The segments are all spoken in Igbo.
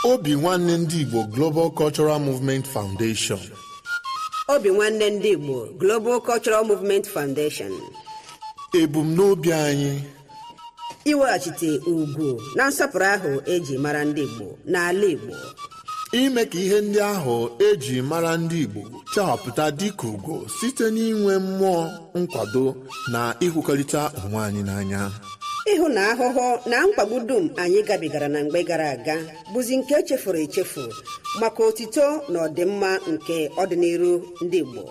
Obi nwanne ndị Igbo Global Cultural Movement Foundation. Obi nwanne ndị Igbo Global Cultural Movement Foundation. Ebumnobi anyị iweghachite ugwu na nsọpụrụ ahụ eji mara ndị Igbo n'ala Igbo. Ime ka ihe ndị ahụ eji mara ndị Igbo chawapụta dịka ugo site n'inwe mmụọ nkwado na ịhụkọrịta onwe anyị n'anya. Ịhụ na ahụhụ na mkpagbu dum anyị gabigara na mgbe gara aga bụzi nke echefuru echefu maka otito na ọdịmma nke ọdịnihu ndị Igbo.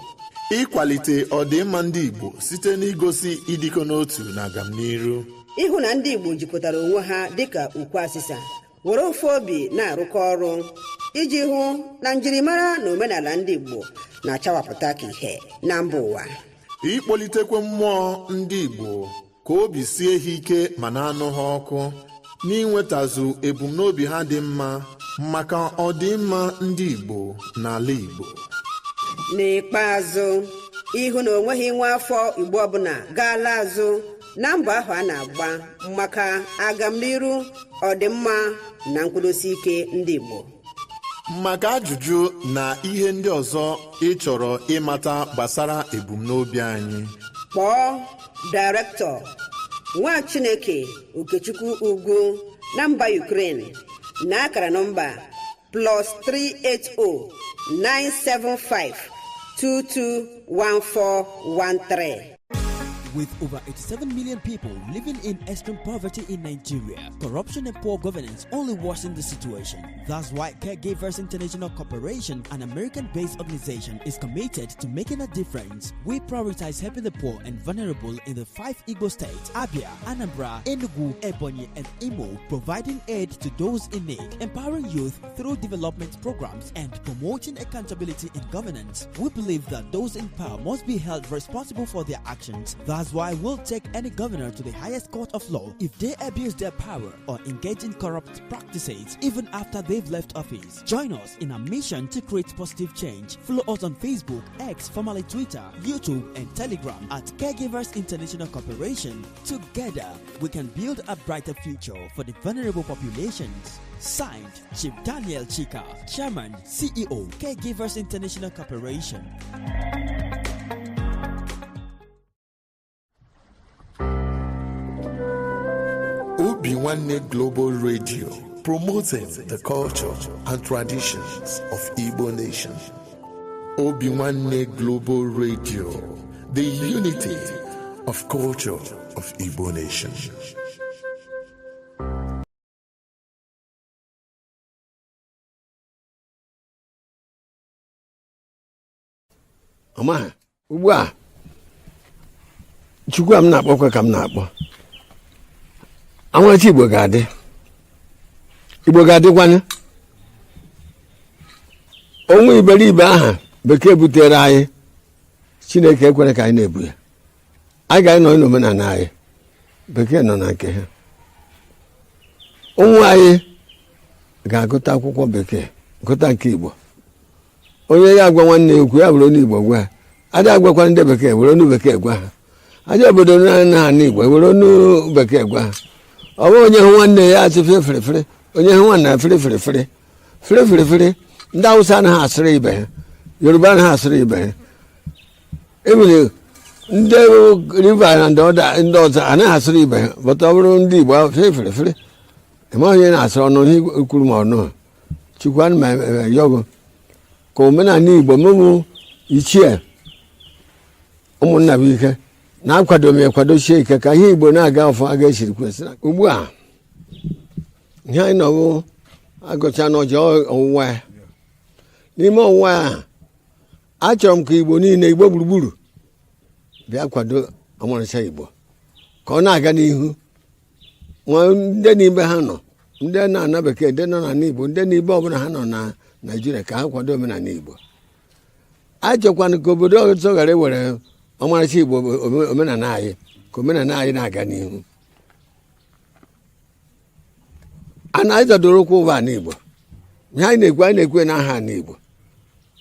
Ịkwalite ọdịmma ndị Igbo site n'igosi ịdịkọ n'otu na agamnihu. Ịhụ na ndị Igbo jikọtara onwe ha dịka ukwu asịsa were ofu obi na-arụkọ ọrụ iji hụ na njirimara na omenala ndị Igbo na-achawapụta ka ihe na mba ụwa. Ịkpọlitekwa mmụọ ndị Igbo ka obi sie ha ike ma na-anụ ha ọkụ n'inwetazu ebumnobi ha dị mma maka ọdịmma ndị Igbo n'ala Igbo. N'ikpeazụ, ịhụ na onweghị nwa afọ Igbo ọbụla gaala azụ na mbọ ahụ a na-agba maka agamnihu, ọdịmma na nkwụdosi ike ndị Igbo. Maka ajụjụ na ihe ndị ọzọ ị chọrọ ịmata gbasara ebumnobi anyị, kpọọ Director Nwa Chineke Okechukwu Ugwu na mba Ukraine na akara nọmba +380 975 221413. With over 87 million people living in extreme poverty in Nigeria, corruption and poor governance only worsen the situation. That's why Caregivers International Corporation, an American-based organization, is committed to making a difference. We prioritize helping the poor and vulnerable in the 5 Igbo states, Abia, Anambra, Enugu, Ebonyi, and Imo, providing aid to those in need, empowering youth through development programs, and promoting accountability in governance. We believe that those in power must be held responsible for their actions. That's why we'll take any governor to the highest court of law if they abuse their power or engage in corrupt practices even after they've left office. Join us in our mission to create positive change. Follow us on Facebook, X, formerly Twitter, YouTube, and Telegram at Caregivers International Corporation. Together, we can build a brighter future for the vulnerable populations. Signed, Chief Daniel Chika, Chairman, CEO, Caregivers International Corporation. Obi nwanne Global Radio, promoting the culture and traditions of Igbo nation. Obi nwanne Global Radio, the unity of culture of Igbo nation. Ama ugbu a Chukwu am na-akpọkwa ka m na-akpọ Anwachi Igbo ga-adịkwanụ onwe iberibe aha bekee butere anyị Chineke ekwere ka anyị na-ebu ya. Anyị ga-anọ n'omenala anyị, bekee nọ na nke ha. Ụmụ anyị ga-agụta akwụkwọ bekee, gụta nke Igbo. Onye ya agwa nwanne okwu ya bụrụ n'Igbo gwa ha. Adị agwakwa ndị bekee were onu bekee gwa ha. Adị obodo na Igbo were onu bekee gwa ha. Ọ bụ onye hụ nwanne ya achị fere onye hụ nwanne ya fere ndị Hausa anaghị asịrị ibe ha, Yoruba anaghị asịrị ibe ha, ebile ndị River na ndị ọzọ anaghị asịrị ibe ha. Bụta ọ bụrụ ndị Igbo fere eme onye na-asịrị ọnụ ihe kwuru ma ọnụ. Chukwu anụ ma yọgụ ka omenala Igbo mụmụ ichie ụmụnna bụ ike na-akwado m ekwadochie ike ka ihe Igbo na-aga ọfọ aga esiri kwesịrị. Ugbu a ihe anyị nọ agụcha n'ọjọọ ọwụwa ya. N'ime ọwụwa ya achọrọ m ka Igbo niile, Igbo gburugburu bịa kwado ọmarịcha Igbo ka ọ na-aga n'ihu. Ndị n'ibe ha nọ, ndị na-ana bekee, ndị nọ na Igbo, ndị n'ibe ọbụla ha nọ na Naịjirịa ka ha kwado omenala Igbo. Achọkwana ka obodo ọzọ ghara ewere ọmarịcha Igbo omenala anyị, ka omenala anyị na-aga n'ihu. Anyị zadoro ụkwụ ụwa n'Igbo. Ihe anyị na-ekwe n'aha n'Igbo.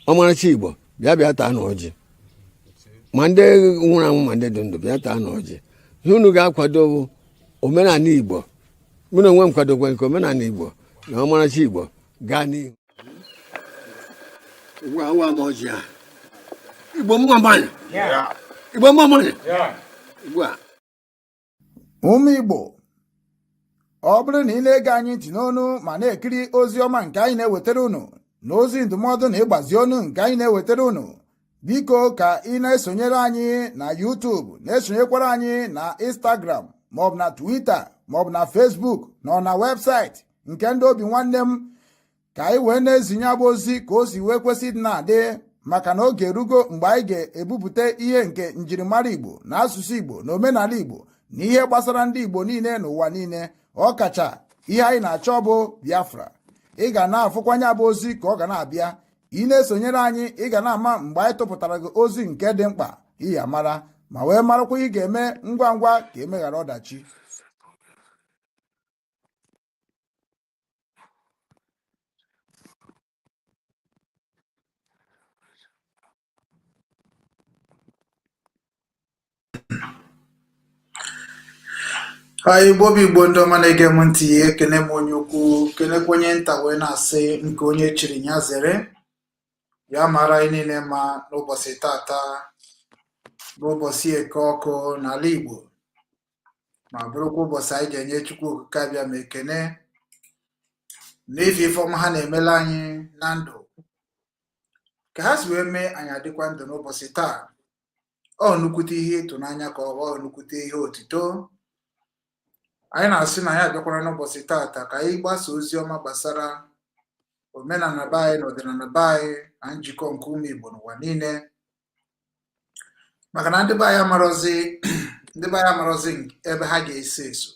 Ọmarịcha Igbo bịa taa n'ọjị. Ma ndị nwụrụ anwụ ma ndị dị ndụ bịa taa n'ọjị. Ihe unu ga-akwado omenala Igbo. Mụ na onwe m kwadokwa nke omenala Igbo na ọmarịcha Igbo gani wa moja Igbo mmamani Igbo mmamani wa ụmụ Igbo ọ bụrụ na ị na-ege anyị ntị n'onu ma na-ekiri ozi ọma nke anyị na-ewetara unu na ozi ndụmọdụ na ịgbazi ọnụ nke anyị na-ewetara unu, biko ka ị na-esonyere anyị na YouTube, na-esonyekwara anyị na Instagram maọbụ na Twitter maọbụ na Facebook na na webụsaịtị nke ndị obi nwanne m, ka anyị wee na-ezinye abụ ozi ka o si wee kwesị dị na-adị, maka na oge erugo mgbe anyị ga-ebupụta ihe nke njirimara Igbo na asụsụ Igbo na omenala Igbo na ihe gbasara ndị Igbo niile n'ụwa niile, ọkacha ihe anyị na-achọ bụ Biafra. Ị ga na-afụkwanye abụ ozi ka ọ ga na-abịa, ị na-esonyere anyị, ị ga na-ama mgbe anyị tụpụtara gị ozi nke dị mkpa ị ya mara, ma wee marakwa ị ga-eme ngwa ngwa ka emeghara ọdachi. Igbo bụ Igbo ndị ọma na-ege m ntị, ekene m onye ukwu, kenekwa onye nta wee na-asị nke onye chiri ya zere ya mara anyị niile ma n'ụbọchị tata n'ụbọchị eke ọkụ n'ala Igbo, ma bụrụkwa ụbọchị anyị ga-enye Chukwu okike abịa ma ekene n'ife ifeọma ha na-emela anyị na ndụ, ka ha si wee mee anyị adịkwa ndụ n'ụbọchị taa. Ọ nnukwute ihe ịtụnanya ka ọ nnukwute ihe otito. Anyị na-asị na ya abịakwara n'ụbọchị tata ka anyị gbasa ozi ọma gbasara omenala be anyị na ọdịnala be anyị na njikọ nke ụmụ Igbo n'ụwa niile, maka na ndị be anyị amarọzi ebe ha ga-eso eso,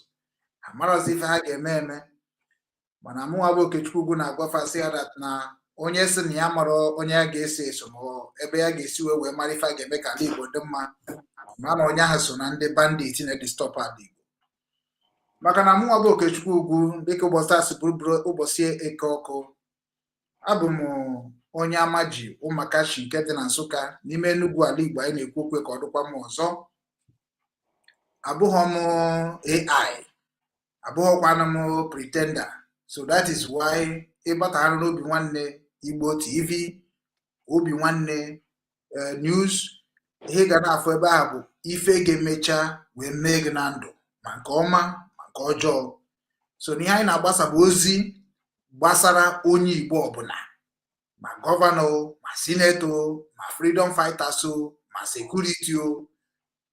amarọzi ife ha ga-eme eme. Mana mụnwa bụ Okechukwu ugwu na-agwafasị ya na onye si na ya marọ onye ya ga-eso eso ma ebe ya ga-esi wee mara ife a ga-eme ka ala Igbo dị mma, ma na onye ahụ so na ndị bandit na-edistọpụ ala Igbo. Maka na mụnwa bụ Okechukwu ugwu dịka ụbọchị asị bụrụ ụbọchị eke ọkụ, abụ m onye amaji ụmụakachi nke dị na Nsụka n'ime Enugu ala Igbo anyị na-ekwu okwu ka ọ dịkwa m ọzọ. Abụghọ m AI, abụghọkwana m pretender. So that is why ịbatara n'obi nwanne Igbo TV, obi nwanne news, ihe ga na-afụ ebe ahụ bụ ife ga-emecha wee mee gị na ndụ, ma nke ọma ma nke ọjọọ. So n'ihe anyị na-agbasa bụ ozi gbasara onye Igbo ọbụla, ma gọvanọ, ma sinetọ, ma freedom fighters, ma sekuriti.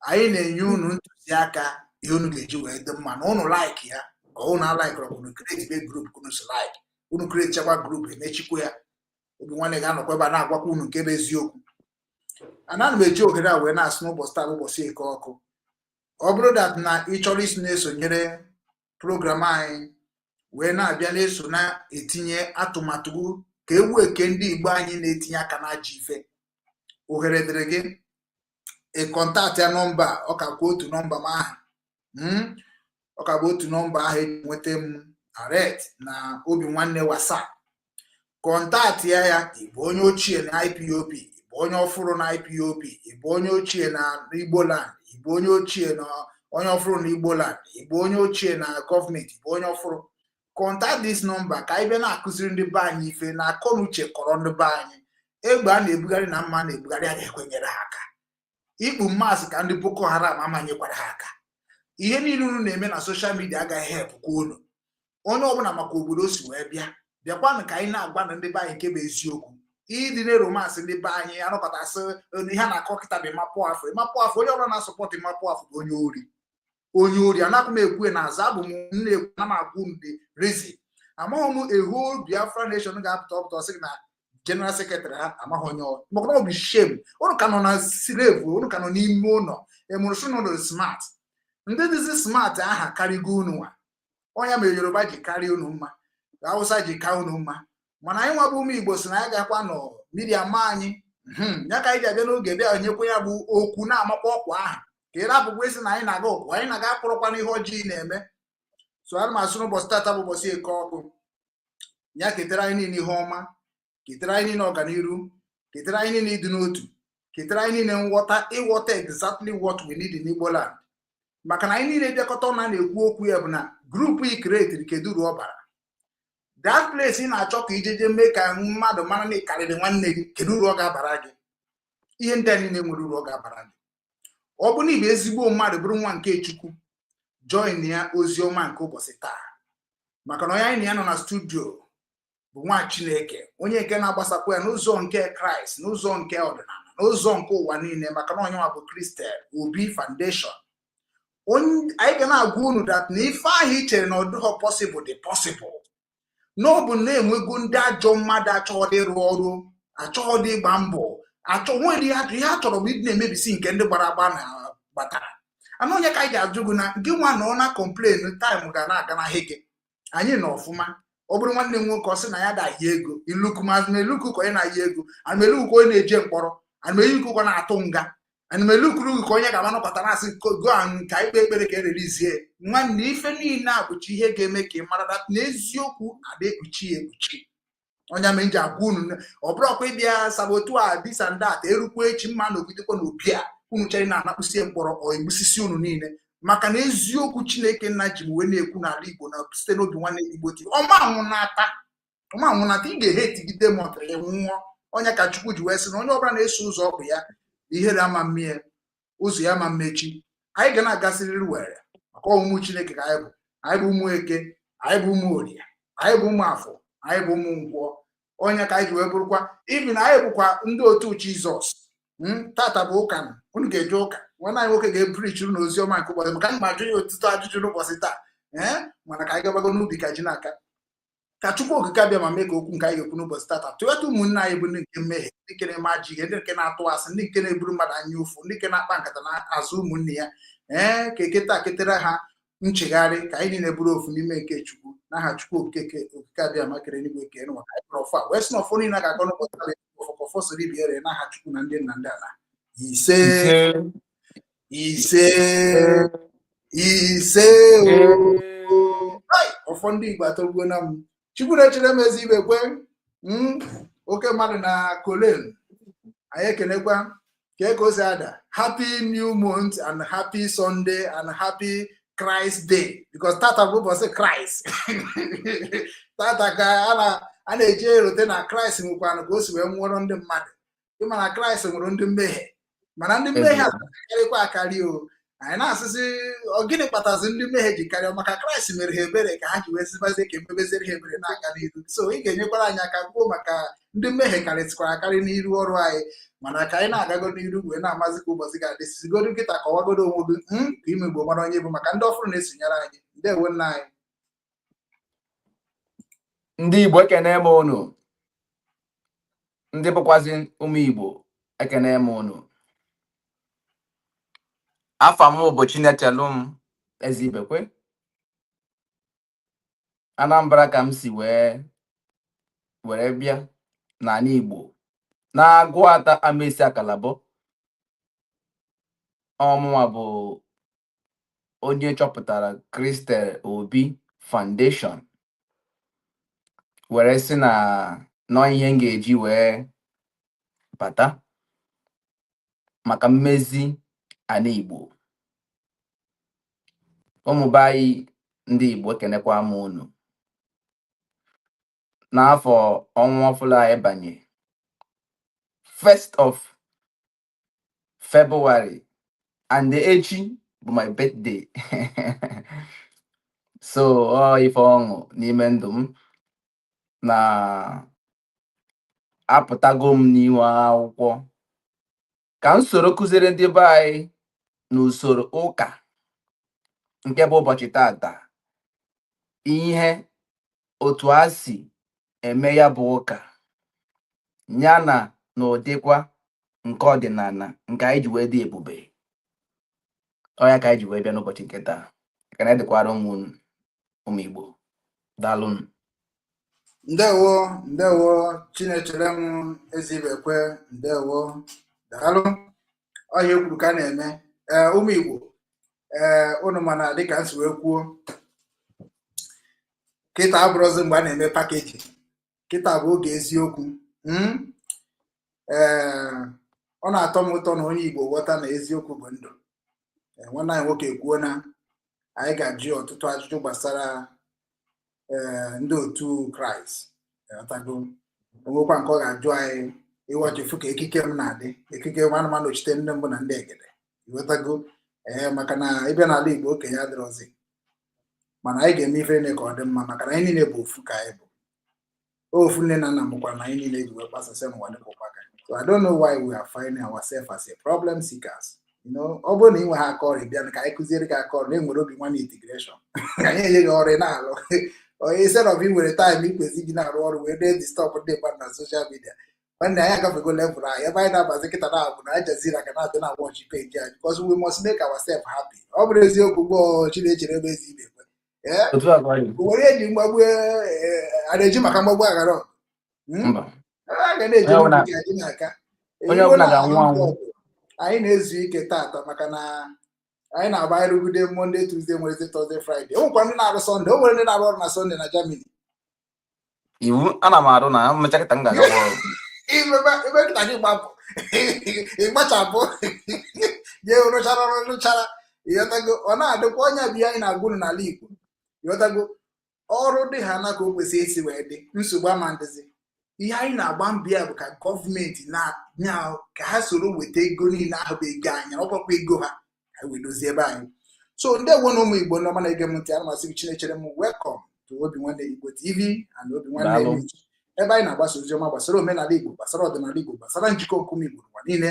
Anyị na-enye unu ntụziaka ihe unu ga-eji wee dị mma, na unu like ya ka unu alaikọrọ, unu create group unu so like, unu create chekwa group emechikwa ya. Obi nwanne ga-anọkwa ebe a na-agwakwa unu nke bụ eziokwu. Ana m eji ohere a wee na-asị n'ụbọchị taa ụbọchị eke ọkụ, ọ bụrụ dat na ị chọrọ isi na-esonyere program anyị wee na-abịa na-eso na-etinye atụmatụ ka ewu eke ndị Igbo anyị na-etinye aka na ajọ ife, ohere dịrị gị ịkọntaktị ya nọmba, ọ ka kwa otu nọmba m ahụ, ọ ka bụ otu nọmba ahụ eji nweta m direct na obi nwanne WhatsApp. Kọntaktị ya, ịbụ onye ochie na IPOB, ịbụ onye ọfụrụ na IPOB, ịbụ onye ochie na Igbo land, ịbụ onye ochie na onye ọfụrụ na Igbo land, ịbụ onye ochie na gọọmenti, ịbụ onye ọfụrụ. Contact this number ka anyị bịa na-akụziri ndị be anyị ife na akọ na uche kọrọ ndị be anyị. Egbe a na-ebugharị na mma na-ebugharị a ga-ekwenyere ha aka. Ikpu mmasị ka ndị Boko Haram amanyekwara ha aka. Ihe niile unu na-eme na soshal midia agaghị hepụkwa unu. Onye ọbụla maka obodo si wee bịakwanụ ka anyị na-agwa na ndị be anyị nke bụ eziokwu. Ịdị na romansị ndị be anyị anọkọtasị ihe a na-akọ kịta bụ ịmapụ afọ. Onye ọbụla na-asọpọtụ ịmapụ afọ bụ onye ori. Anaghị m ekwu na aza abụ m na-ekwu na m agwụ ndị rezi. Amaghị m ehu Biafra nation ga-apụta ọpụta sị na general secretary ha amaghị onye ọrụ, maka na ọ bụ shem. Unu ka nọ na slave, unu ka nọ n'ime ụlọ, emụrụsụ nọ smart. Ndị dịzi smart aha karịgo unu nwa. Onye mere Yoruba ji karịa unu mma, Hausa ji ka unu mma, mana anyị nwa bụ ụmụ Igbo si na anyị ga-akwa nọ midia ma anyị ya ka anyị ji abịa n'oge bịa onyekwa ya bụ okwu na-amakwa ọkwa ahụ ka ị rapụkwa isi na anyị na-aga ọkụ, anyị na-aga akpụrụkwa n'ihe ọjọọ na-eme. So ana m asụ n'ụbọchị tata bụ ụbọchị eke ọkụ, ya ketara anyị niile ihe ọma, ketara anyị niile ọganiru, ketara anyị niile ịdị n'otu, ketara anyị niile ịghọta exactly what we need in Igbo land. Maka na anyị niile bịakọta ọna na-ekwu okwu ya bụ na grupu i kreetiri kedu uru ọ bara. that place ị na-achọ ka ijeje mee ka mmadụ mara na ịkarịrị nwanne gị, kedu uru ọ ga-abara gị? Ihe ndị a niile nwere uru ọ ga-abara gị. Ọ bụ na ịbụ ezigbo mmadụ, bụrụ nwa nke Chukwu, join ya ozi ọma nke ụbọchị taa, maka na onye anyị na ya nọ na studio bụ nwa Chineke, onye nke na-agbasakwa ya n'ụzọ nke Kraịst, n'ụzọ nke ọdịnala, n'ụzọ nke ụwa niile, maka na onye nwa bụ Christian Obi Foundation. Anyị ga na-agwa unu dat na ife ahụ i chere na ọ dịghị possible dị possible. N'ọbụ na-enwego ndị ajọ mmadụ achọghị ịrụ ọrụ, achọghị ịgba mbọ, nwere ihe a chọrọ bụ ịdị na-emebisi nke ndị gbara agba na gbatara. Anụ onye ka anyị ga-ajụ gị na gị nwa nọ na complain time ga na-aga n'ahịa gị, anyị nọ ọfụma. Ọ bụrụ nwanne m nwoke ọ sị na ya da-ahịa ego, iluku ka onye na-ahịa ego, anụmeluku ka onye na-eje mkpọrọ, anụmeluku ka na-atụ nga, anụmeluku ka onye ga-ama nọkọta na-asị go ka ikpe ekpere ka erelizie. Nwanne, ife niile a bụchi ihe ga-eme ka ị mara na eziokwu ada ekpuchi ya ekpuchi. Onye ama nji agwa unu, ọ bụrụ ọkwa ịbịa sabotu a dis and that, erukwa echi mma na ogidekwa na obi a unu chere na-anakpụsie mkpọrọ ọ egbusisi unu niile, maka na eziokwu Chineke nna ji wee na-ekwu n'ala Igbo na site n'obi nwanne Igbo ti ọma anwụnata ị ga-ehetigide mọtara ya nwụọ. Onye ka Chukwu ji wee sị na onye ọbụla na-eso ụzọ ọkụ ya ihere ama mmie, ụzọ ya ma mmechi. Anyị ga na-agasịrịrị were maka ụmụ Chineke ka anyị bụ ụmụ Eke, anyị bụ ụmụ Orie, anyị bụ ụmụ Afọ, anyị bụ ụmụ Nkwọ. Onye ka anyị ji wee bụrụkwa ibi na anyị bụkwa ndị otu Jizọs. Tata bụ ụka, unu ga-eje ụka, nwanne anyị nwoke ga-eprichiri na ozi ọma nke ụbọchị, maka m ajụ ya ọtụtụ ajụjụ n'ụbọchị taa. Mana ka anyị gabago n'ubi ka ji n'aka, ka Chukwu okike abịa ma mee ka okwu nke anyị ga-ekwu n'ụbọchị tata tụweta ụmụnne anyị bụ ndị nke mmehie, ndị nke na-eme ajọ ihe, ndị nke na-atụ asị, ndị nke na-eburu mmadụ anya ụfụ, ndị nke na-akpa nkata na-azụ ụmụnne ya. Ka eketa ketere ha nchegharị, ka anyị niile bụrụ ofu n'ime nke Chukwu, n'aha Chukwu okike abịa ma kere n'igwe kee n'ụwa. Anyị kpọrọ ọfọ a wee sị na ọfọ niile ga-agọ n'ụbọchị taa ọfọ soro ibiere n'aha Chukwu na ndị nna ndị ala. Ise ọfọ ndị Igbo atọgbuo na m. Chukwu na-echere m ezi ibe kwe oke mmadụ na kolen. Anyị ekenekwa ka o si ada. Happy new month and happy Sunday and happy Christ Day, because tata bụ ụbọchị Christ. Tata ka a na-eji erote na Christ nwekwana ka o si wee nwụọrọ ndị mmadụ. Ịma na Christ nwere ndị mmehie, mana ndị mmehie akarịkwa akarị o. Anyị na-asịsị gịnị kpatazi ndị mmehie ji karịa? Maka Kraịst mere ha ebere ka ha ji wee sibazie ka emebeziri ha ebere na-aga n'iru. So ị ga-enyekwara anyị aka kwuo maka ndị mmehie karịsịkwara akarị n'iru ọrụ anyị, mana ka anyị na-agago n'iru wee na-amazi ka ụbọchị ga-adị. Sizigodo nkịta ka ọwagodo onwe gị ka ime Igbo mara onye bụ, maka ndị ọfụrụ na-esonyere anyị. Ndewo nna anyị. Ndị Igbo ekene m unu, ndị bụkwazi ụmụ Igbo ekene m unu. Afa m bụ Chinechelụ m Ezibekwe. Anambra ka m si were bịa n'ala Igbo, na-agụ ata Amaesi Akalabọ. Ọmụnwa bụ onye chọpụtara Christian Obi Foundation, were sị na nọ ihe m ga-eji wee bata maka mmezi ala Igbo. Ụmụ be anyị ndị Igbo ekenekwa m unu. N'afọ ọnwa ọfụla anyị banye 1st of February, and echi bụ my birthday. So ife ọṅụ n'ime ndụ m, na apụtago m n'ihu akwụkwọ ka m soro kụziere ndị be anyị n'usoro ụka nke bụ ụbọchị tata, ihe otu a si eme ya bụ ụka, ya na n'ụdịkwa nke ọdịnala nke anyị ji wee dị ebube. Ọya ka anyị ji wee bịa n'ụbọchị nke taa. Ekene dịkwara ụmụ Igbo. Daalụ. Ndewo Chinechere m Ezibekwe. Ndewo, daalụ. Ọya ekwuru ka na-eme. Ụmụ Igbo, unu mana dịka nsi wee kwuo, kịta abụrụzi mgbe a na-eme pakeji. Kịta bụ oge eziokwu. Ọ na-atọ m ụtọ na onye Igbo ghọta na eziokwu bụ ndụ. Nwanne anyị nwoke kwuo na anyị ga-ajụ ọtụtụ ajụjụ gbasara ndị otu Kraịst ọtago onwekwa nke ọ ga-ajụ anyị ịwachefu ka ekike m na-adị ekike anụmanụ ochite nne mbụ na ndị egede ịghọtago maka na ịbịa n'ala Igbo okenye adịrọzi mana anyị ga-eme ife niile ka ọ dị mma maka na anyị niile bụ ofu ka anyị bụ ofu nne na nna mụkwara na anyị niile ji wee kpasasị n'ụwa dịka ụkpaka. So I don't know why we are finding ourselves as a problem seekers. Ọ bụrụ na ị nwe ha aka ọrịa bịa ka anyị kụziere gị aka ọrụ na enwere obi nwanne integration anyị enye gị ọrụ na-alụ instead of inwere time ikwezi gị na-arụ ọrụ wee dee distọp ndị mmadụ na social media nwanne anyị agafego level anyị ebe anyị na-abazi kịta na abụ na Al Jazeera ka na-adị na watch page anyị because we must make ourselves happy. Ọ bụrụ eziokwu gboo Chinechere ebe ezi ibe were eji mgbagbu a na-eji maka mgbagbu aghara a ga na-eji anyị n'aka anyị na-ezu ike tata maka na anyị na-agba anyị rugide Monday, Tuesday, Wednesday, Thursday, Friday. O nwekwa ndị na-arụ Sunday, o nwere ndị na-arụ ọrụ na Sunday na Germany. Iwu ana m arụ na mmechakịta m ga-aga ọrụ ebe kịta gị gbapụ ịgbachapụ je rụchara ịghọtago ọ na-adịkwa onye bi anyị na-agụrụ n'ala Igbo ịghọtago ọrụ dị ha na ka o kwesịrị isi wee dị nsogbu ama ndịzi ihe anyị na-agba mbọ ya bụ ka gọọmenti na-anya ka ha soro weta ego niile ahụ bụ ego anyị ọkpọkpọ ego ha ka wee dozie ebe anyị. So ndị egwu na ụmụ Igbo ndị ọma na-ege m ntị ana masị gị Chinechere m welcome to Obi Nwanne Igbo TV and Obi Nwanne News ebe anyị na-agbasa oziọma gbasara omenala Igbo gbasara ọdịnala Igbo gbasara njikọ nkume Igbo n'ụwa niile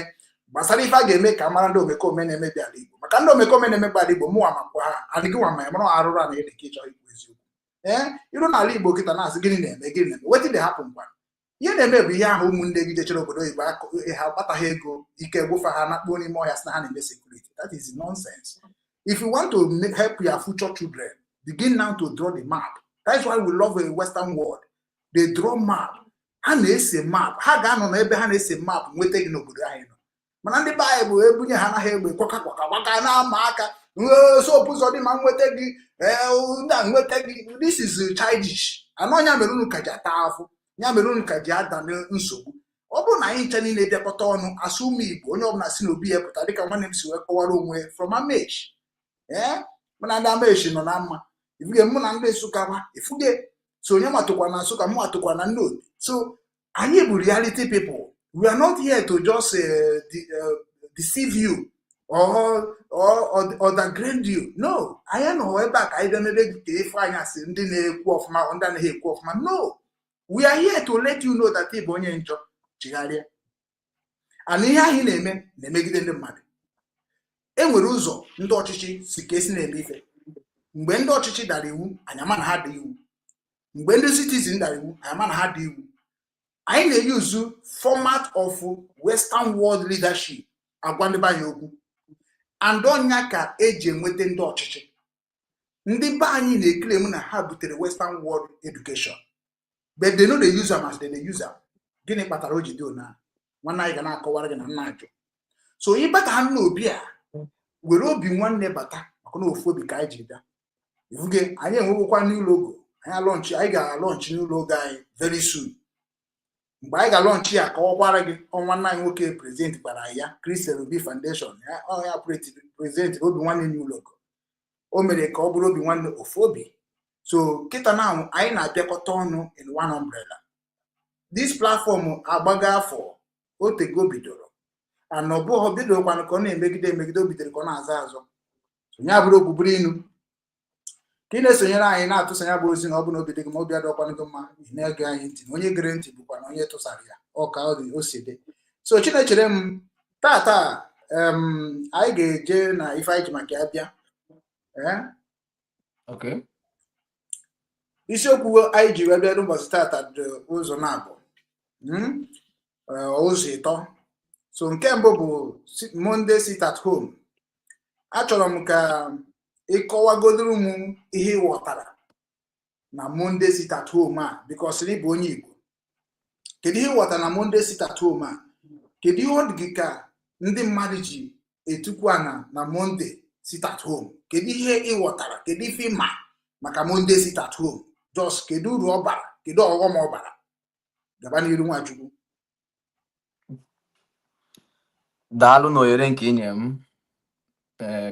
gbasara ife a ga-eme ka mara ndị omekome na-emebi ala Igbo maka ndị omekome na-emebi ala Igbo mụnwa makwa ha adịghị nwa ma ya mara arụrụ a na-ede ka ịchọ ikwu eziokwu iru n'ala Igbo kịta na-asị gịnị na-eme wetin dey happen ngwa ihe na-eme bụ ihe ahụ ụmụnne gị jechere obodo oyibo ha gbataghị ego ike gwụfa ha na-akpọ n'ime ọhịa sị na ha na-eme security. That is nonsense. If you want to help your future children, begin now to draw the map. That's why we love a Western world. They draw map. Ha na-ese map. Ha ga-anọ n'ebe ha na-ese map nweta gị n'obodo anyị nọ. Mana ndị Baịbụl ebunye ha anaghị egbe kwaka na-ama aka sopu ụzọ dị ma nweta gị na nweta gị. This is childish. Anọnya mere unu ka ji ata afụ ya mere unu ka ji ada nsogbu. Ọ bụrụ na anyị nche niile bịakọta ọnụ asụ ụmụ Igbo onye ọbụla si n'obi ya pụta dịka nwanne m si wee kọwara onwe from Amaechi mana ndị Amaechi nọ na mma ifuge mụ na ndị Nsụka kwa ifuge so onye matụkwa na Nsụka mụ matụkwa na ndị Obi. So anyị bụ reality people. We are not here to just deceive you or degrade you. No, anyị nọ ebe a ka anyị bịa gị ka efu anyị asị ndị na-ekwu ọfụma ndị anaghị ekwu ọfụma. No, we are here to let you know that ị bụ onye njọ chigharịa ana ihe anyị na-emegide ndị mmadụ. Enwere ụzọ ndị ọchịchị si ka esi na-eme ife. Mgbe ndị ọchịchị dara iwu anyị ama na ha dị iwu. Mgbe ndị citizen dara iwu anyị ama na ha dị iwu. Anyị na-eyuzu format of Western world leadership agwa ndị be okwu and ọnya ka eji enweta ndị ọchịchị. Ndị be anyị na-ekele m na ha butere Western world education but they know they use them as they use them. Gịnị kpatara o ji dị ona nwanne anyị ga na-akọwara gị na nna ajụ. So ịbata ha n'obi a were obi nwanne bata maka na ofu obi ka anyị ji bịa ifuge anyị enwegwekwa new logo. Anyị ga-alọnchi new logo anyị very soon. Mgbe anyị ga-alọnchi ya kọwakwara gị nwanne anyị nwoke prezident gbara ya Christian Obi Foundation ya prezident Obi Nwanne new logo. O mere ka ọ bụrụ Obi Nwanne ofu obi. So kịta na anyị na-abịakọta ọnụ in one umbrella. This platform agbago afọ otego bidoro ana ọ bụghị bidorokwanụ ka ọ na-emegide o bidoro ka ọ na-aza azọ. Onye abụrụ ogbuburu inu ka ị na-esonyere anyị na-atụsanya bụ ozi na ọ bụ na obi dị gị ma obi adọkwanụ gị mma ị na-ege anyị ntị na onye gere ntị bụkwa na onye tụsara ya ọ ka o si dị. So Chinechere m tata anyị ga-eje na ife anyị ji maka ya bịa. Okay. Isiokwu anyị ji wee bịa n'ụbọchị tata dị ụzọ na-abụ ụzọ ịtọ. So nke mbụ bụ Monday sit at home. Achọrọ m ka ịkọwagodoro m ihe ịghọtara na Monday sit at home a because ị bụ onye Igbo. Kedu ihe ịghọtara na Monday sit at home a? Kedu ihe ọ dị gị ka ndị mmadụ ji etukwu ana na Monday sit at home? Kedu ihe ịghọtara? Kedu ife ịma maka Monday sit at home? Just kedu uru ọ bara? Kedu ọghọm ọ bara? Gaba n'iru Nwachukwu. Daalụ na ohere nke inye m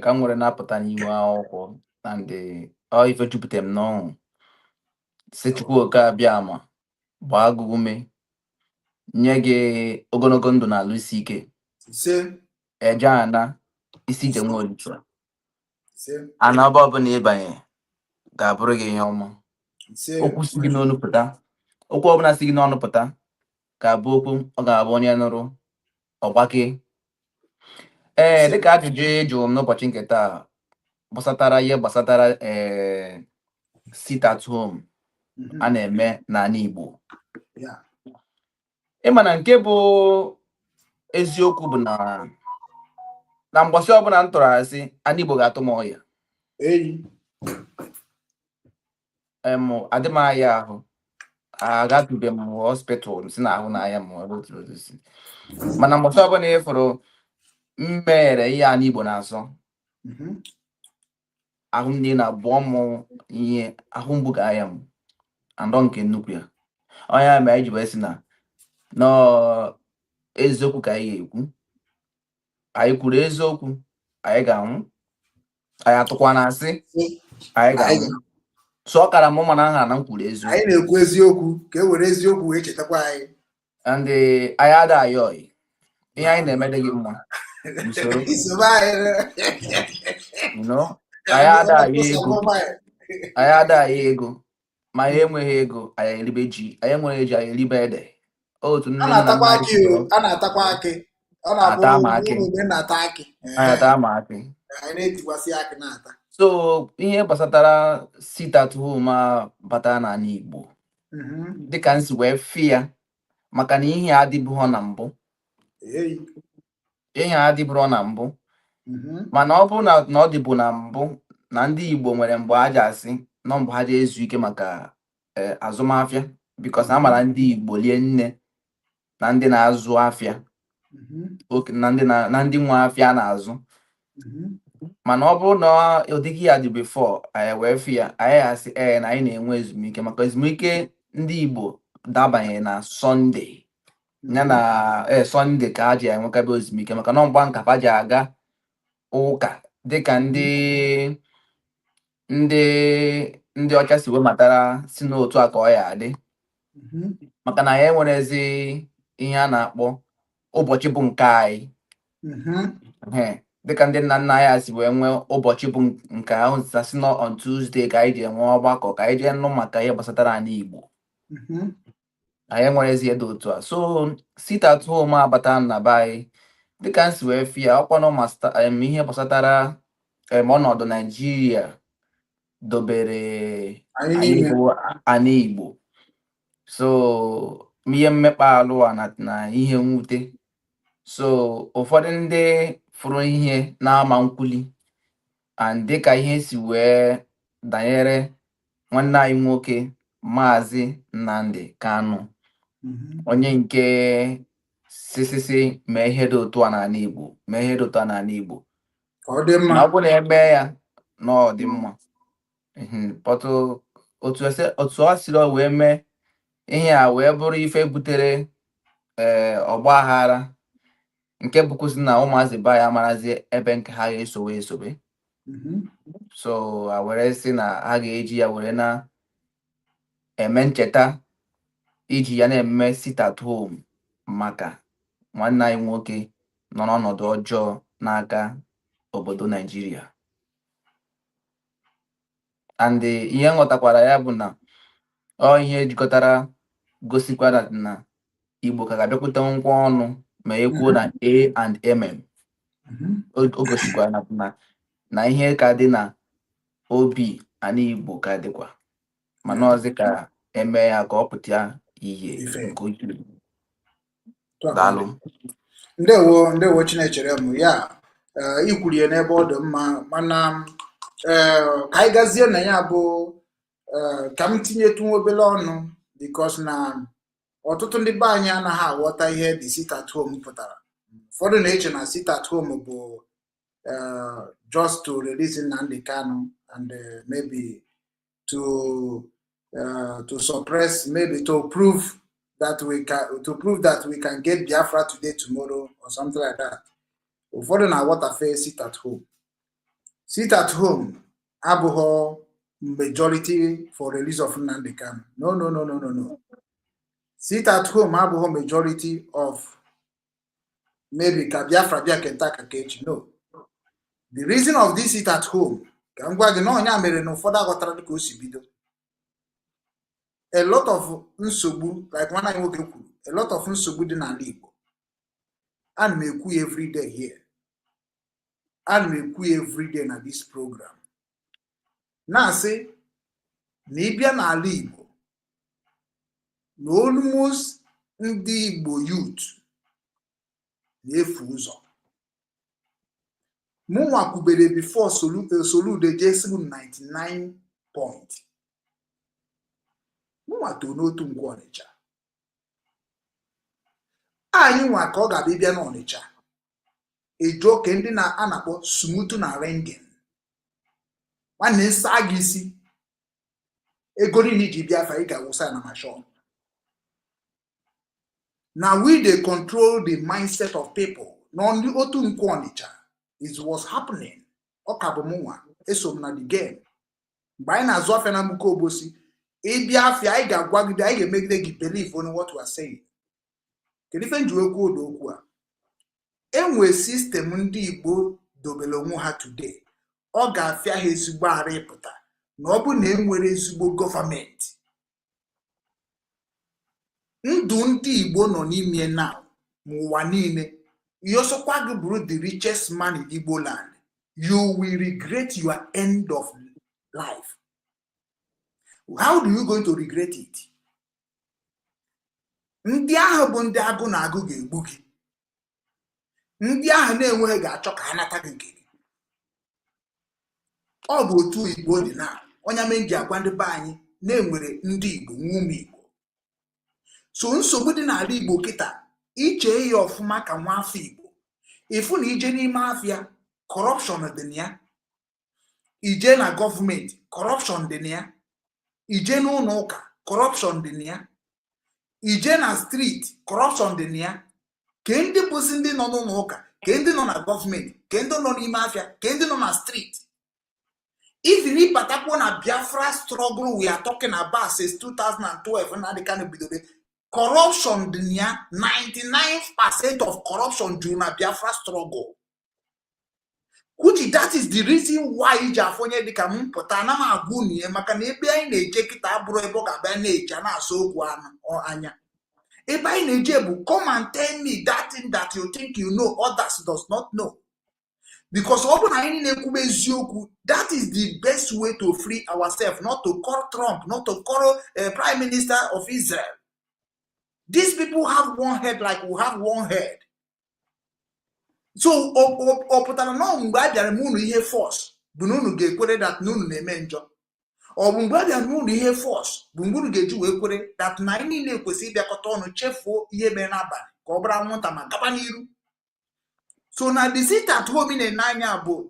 ka m nwere na-apụta n'ihu akwụkwọ na ndị ife jupụtara m n'ọṅụ si Chukwu oke abịa ama gbaa gị ume nye gị ogologo ndụ na alụ isi ike eje ana isi ije nwa olichọ ana ọbụla ịbanye ga-abụrụ gị ihe ọma okwu si gị n'ọnụ pụta okwu ọbụla si gị n'ọnụ pụta ga-abụ okwu ọ ga-abụ onye nụrụ ọgbake. Dịka ajụjụ jụrụ m n'ụbọchị nke taa gbasatara ihe gbasatara sit at home a na-eme n'ala Igbo. Ịma na nke bụ eziokwu bụ na mgbọsị ọbụla m tụrụ asị ala Igbo ga-atụ m ọya adị m aya ahụ agatube m hospital si na ahụ n'anya m mana mgbọsị ọbụla ịfụrụ mmere ihe ala Igbo na-asọ ahụ niile na-abụọ m ihe ahụ mgbu ga aya m andọ nke nnukwu ya onye ma anyị ji wee sị na eziokwu ka anyị ga-ekwu anyị kwuru eziokwu anyị ga-anwụ anyị atụkwa na asị anyị ga-anwụ so ọ kara mụ mana aha na m kwuru eziokwu anyị na-ekwu eziokwu ka e were eziokwu wee chetakwa anyị and anyị ada ayọghị ihe anyị na-eme dị gị mma usoro anyị ada anyị ego ma anyị enweghị ego anyị eribe ji anyị enweghị ji anyị eribe ede otu nne nna nna a na-atakwa akị so ihe gbasatara sit at home bata n'ala Igbo dịka nsi wee fị ya maka na ihe adịbụghọ na mbụ mana ọ bụrụ na ọ dịbụ na mbụ na ndị Igbo nwere mgbe ha ji asị nọ mbụ ha ji ezu ike maka azụmahịa bikos na amara ndị Igbo lie nne na ndị na-azụ afịa na ndị nwe afịa na-azụ mana ọ bụrụ na ụdịghị ya dị before anyị wee fị ya anyị asị na anyị na-enwe ezumike maka ezumike ndị Igbo dabanye na Sọnde ya na Sọnde ka ha ji enwekabe ezumike maka na mgba nkapa ji aga ụka dịka ndị ọcha si wee matara si n'otu a ka ọ ya adị maka na ya enwerezi ihe a na-akpọ ụbọchị bụ nke anyị dịka ndị nna nna anyị si wee nwee ụbọchị bụ nke ahụ si nọ on Tuesday ka anyị ji enwe ọgbakọ ka anyị jee nụ maka ihe gbasatara ala Igbo anyị enwerezi edo otu a so sit at home abata na be anyị dịka nsi wee fị ya ọkwanụ ihe gbasatara ọnọdụ Naijiria dobere ala Igbo so ihe mmekpa alụ na ihe mwute so ụfọdụ ndị fụrụ ihe na-ama nkwuli and dịka ihe si wee danyere nwanne anyị nwoke Maazị Nnamdi Kanu onye nke sisisi mee ihe dị otu a n'ala Igbo na ọ bụ na eme ya na ọ dị mma otu ọ siri wee mee ihe a wee bụrụ ife butere ọgba aghara nke bụkwụsị na ụmụazị ba ya amarazi ebe nke ha ga-esobe so a were sị na ha ga-eji ya were na-eme ncheta iji ya na-eme sit at home maka nwanne anyị nwoke nọ n'ọnọdụ ọjọọ n'aka obodo Naijiria and ihe nghọtakwara ya bụ na ihe jikọtara gosikwara na Igbo ka ga-abịakwute nkwa ọnụ ma ekwuo na A and MM o gosikwara na ihe ka dị na obi ana Igbo ka dịkwa mana ọzọ ka eme ya ka ọ pụta ihe nke ukwuu. Daalụ. Ndewo Chinechere m ya ikwurie n'ebe ọ dị mma mana ka anyị gazie na ya bụ ka m tinyetụ obere ọnụ because na ọtụtụ ndị be anyị anaghị aghọta ihe dị sit at home pụtara. Ụfọdụ na-eche na sit at home bụ just to release Nnamdi Kanu and maybe to suppress, maybe to prove that we can get Biafra today, tomorrow, or something like that. Ụfọdụ na-aghọtafe sit at home. Sit at home abụghị majority for release of Nnamdi Kanu. No. Sit at home, have a majority of maybe Biafra Kentaka Kechi. No. The reason of this sit at home, a lot of nsogbu, like when I work, a lot of nsogbu in Igbo. And me every day here. And me every day in this program. Now say, Nibia na Igbo, no almost ndị Igbo youth na-efu ụzọ. Mụnwa kwubere before Soludo J7 99 point. Mụnwa to n'otu ngwa Ọnịcha. Anyị nwa ka ọ ga-abịa n'Ọnịcha. Ejo ke ndị na-anakpọ sumutu na rengen. Nwanne nsa gị isi. Ego niile ji Biafra ị ga-awụsa na mashọn. Now we they control the mindset of people. Non the otu nkwa Ọnịcha is what's happening. Okabomunwa esom na the game. By na azụ afia na mbuko obosi. Biafra ị ga-agwagide ị ga-emegide gị believe on what we are saying. Kedife njuwe okwu odo okwu a. Enwe system ndị Igbo dobele onwe ha today. Ọ ga-afịa ha ezigbo ara ịpụta. Na ọ bụ na enwere ezigbo gọọmenti. Ndụ ndị Igbo nọ n'ime now m'ụwa niile. You also bụrụ the richest man in Igbo land. You will regret your end of life. How do you going to regret it? Ndị ahụ bụ ndị agụ na agụ ga-egbu gị. Ndị ahụ na-enweghị ga-achọ ka ha nata gị nke gị. Ọ bụ otu Igbo dị na onye menji agwa ndị be anyị na-enwere ndị Igbo nwume Igbo. So nsogbu dị n'ala Igbo kịta iche ya ọfụma ka nwa afọ Igbo. Ifu na ije n'ime afịa corruption dị na ya. Ije na gọọmenti corruption dị na ya. Ije n'ụlọ ụka corruption dị na ya. Ije na street corruption dị na ya. Ke ndị bụzi ndị nọ n'ụlọ ụka, ke ndị nọ na gọọmenti, ke ndị nọ n'ime afịa, ke ndị nọ na street. Even if Patakwo na Biafra struggle we are talking about since 2012 na the kind of bidode. Corruption dị na ya. 99% of corruption during na Biafra struggle. Which that is the reason why iji afonye dịka m pụta na m agwụ n'ihe maka na ebe anyị na-eje kịta abụrụ ebe ọ ga-abịa na-eje na-asa okwu anya. Ebe anyị na-eje bụ come and tell me that thing that you think you know others does not know. Because ọ bụ na anyị na-ekwube eziokwu, that is the best way to free ourselves, not to call Trump, not to call Prime Minister of Israel. These people have one head like we have one head. So ọ pụtara na mgbe a bịara m unu ihe force bụ na unu ga-ekwere that na unu na-eme njọ. Ọ bụ mgbe a bịara m unu ihe force bụ mgbe unu ga-eji wee kwere that na anyị niile kwesịrị ịbịakọta ọnụ chefuo ihe mere n'abalị ka ọ bụrụ anwụnta ma gaba n'iru. So now the sit at home in a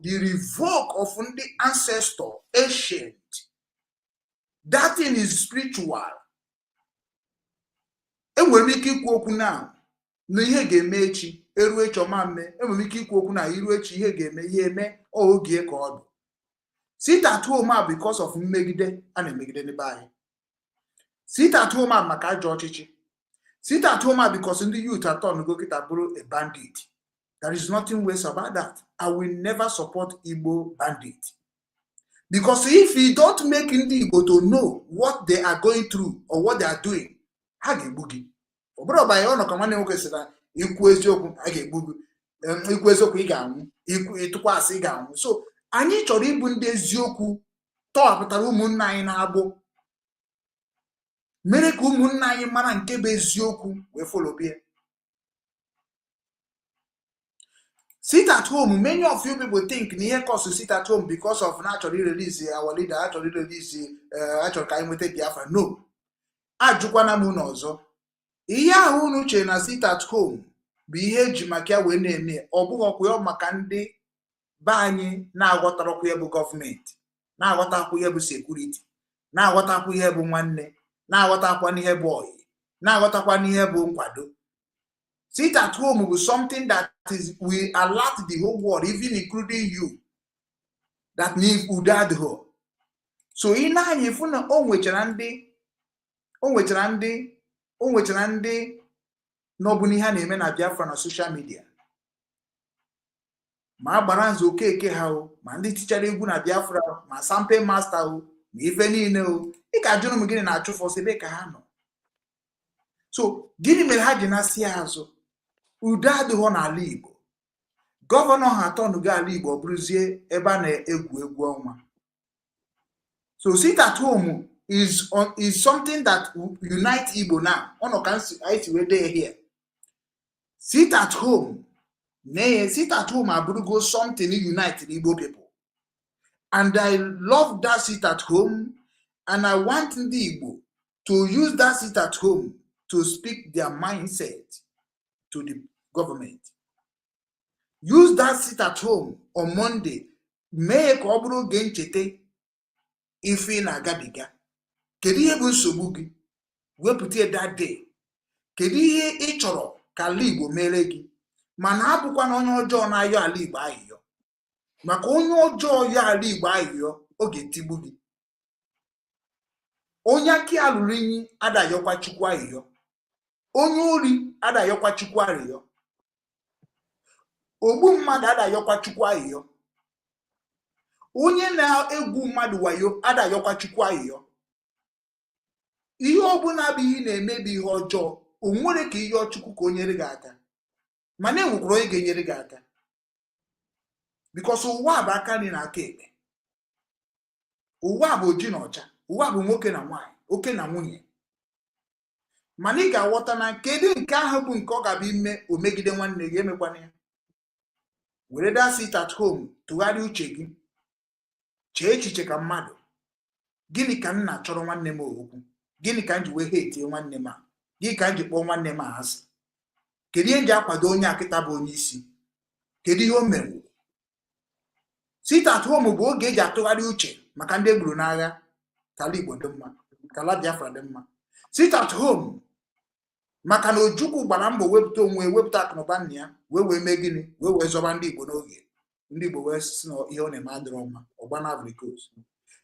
the revoke of the ancestor, ancient. That thing is spiritual. And when we keep walking now, no ye game mechi, eruech or mamme, and when we keep walking now, eruech ye game, oh gear God. Sit at home because of Megide and a Megide by. Sit at home at Maka George. Sit at home because in the youth at on go get a bandit. There is nothing worse about that. I will never support Igbo bandit. Because if we don't make the Igbo to know what they are going through or what they are doing, ha ga-egbugi. Obro ba yo no ka nwanne nwoke sị na ikwu eziokwu ha ga-egbugi. Ikwu eziokwu ị ga-anwụ, ikwu ịtụkwa asị ị ga-anwụ. So anyị chọrọ ịbụ ndị eziokwu tọwapụtara ụmụnna anyị na-agbụ. Mere ka ụmụnna anyị mara nke bụ eziokwu wee folobie. Sit at home. Many of you people think near cause to sit at home because of naturally release our leader, actually release actual kaimete Biafra. No. Ajukwana munozo. Iya unu che na sit at home. Bihe jimakia we neme. Obugo kuyo makande banyi na agwatara kuye bu government. Na agwata kuye bu security. Na agwata kuye bu nwanne. Na agwata kwa nihe boy. Na agwata kwa nihe bu nkwado. Sit at home with something that is will alert the whole world, even including you, that need udadho. so ị na-anya ifu na o nwechara ndị n'ọbụ n'ihe a na-eme na Biafra na social media ma agbara nzu okeke ha o ma ndị tichara egwu na Biafra ma sample master o ma ife niile o ị ga-ajụrụ m gịnị na-achụ fọsọ ebe ka ha nọ. So gịnị mere ha ji na-asị azụ? Udo adịghọ n'ala Igbo. Gọvanọ ha atọnugo ala Igbo bụrụzie ebe a na-egwu egwu ọnwa. So sit at home is something that unite Igbo now. Ono can I see where they here. Sit at home. Nay, sit at home abrugo something unite the Igbo people. And I love that sit at home, and I want the Igbo to use that sit at home to speak their mindset to the government. Use that sit at home on Monday. Make obro genchete ife na agabiga. Kedu ihe bụ nsogbu gị? Wepụta that day. Kedu ihe ị chọrọ ka ala Igbo mere gị? Mana abụkwa na onye ọjọọ na-ayọ ala Igbo ahịhịọ. Maka onye ọjọọ ya ala Igbo ahịhịọ, ọ ga-etigbu gị. Onye aki alụrụ inyi adayọkwa Chukwu ahịhịọ. Onye ori adayọkwa Chukwu ahịhịọ. Ogbu mmadụ adayọkwa Chukwu ahịhịọ. Onye na-egwu mmadụ wayo adayọkwa Chukwu ahịhịọ. Ihe ọbụla bụ ihe na-emebi ihe ọjọọ, o nwere ka ihe Chukwu ka o nyere gị aka. Mana enwekwara onye ga-enyere gị aka. Because ụwa bụ aka nri na aka ekpe. Ụwa bụ oji na ọcha. Ụwa bụ nwoke na nwaanyị, oke na nwunye. Mana ị ga-aghọta na kedu nke ahụ bụ nke ọ ga-abụ ime o megide nwanne gị, emekwana ya. Were that sit at home, tụgharịa uche gị. Chee echiche ka mmadụ. Gịnị ka m na-achọrọ nwanne m okwu? Gịnị ka m ji wee hetie nwanne m a? Gịnị ka m ji kpọọ nwanne m asị? Kedu ihe m ji akwado onye akịta bụ onye isi? Kedu ihe o mere? Sit at home bụ oge eji atụgharị uche maka ndị egburu n'agha, ka ala Igbo dị mma, ka ala Biafra dị mma. Sit at home maka na Ojukwu gbara mbọ wepụta onwe, wepụta akụnụba nna ya, wee mee gịnị? Wee zọba ndị Igbo n'oge. Ndị Igbo wee sị na ihe ọ na-eme adịrọ mma, ọgbana Africos.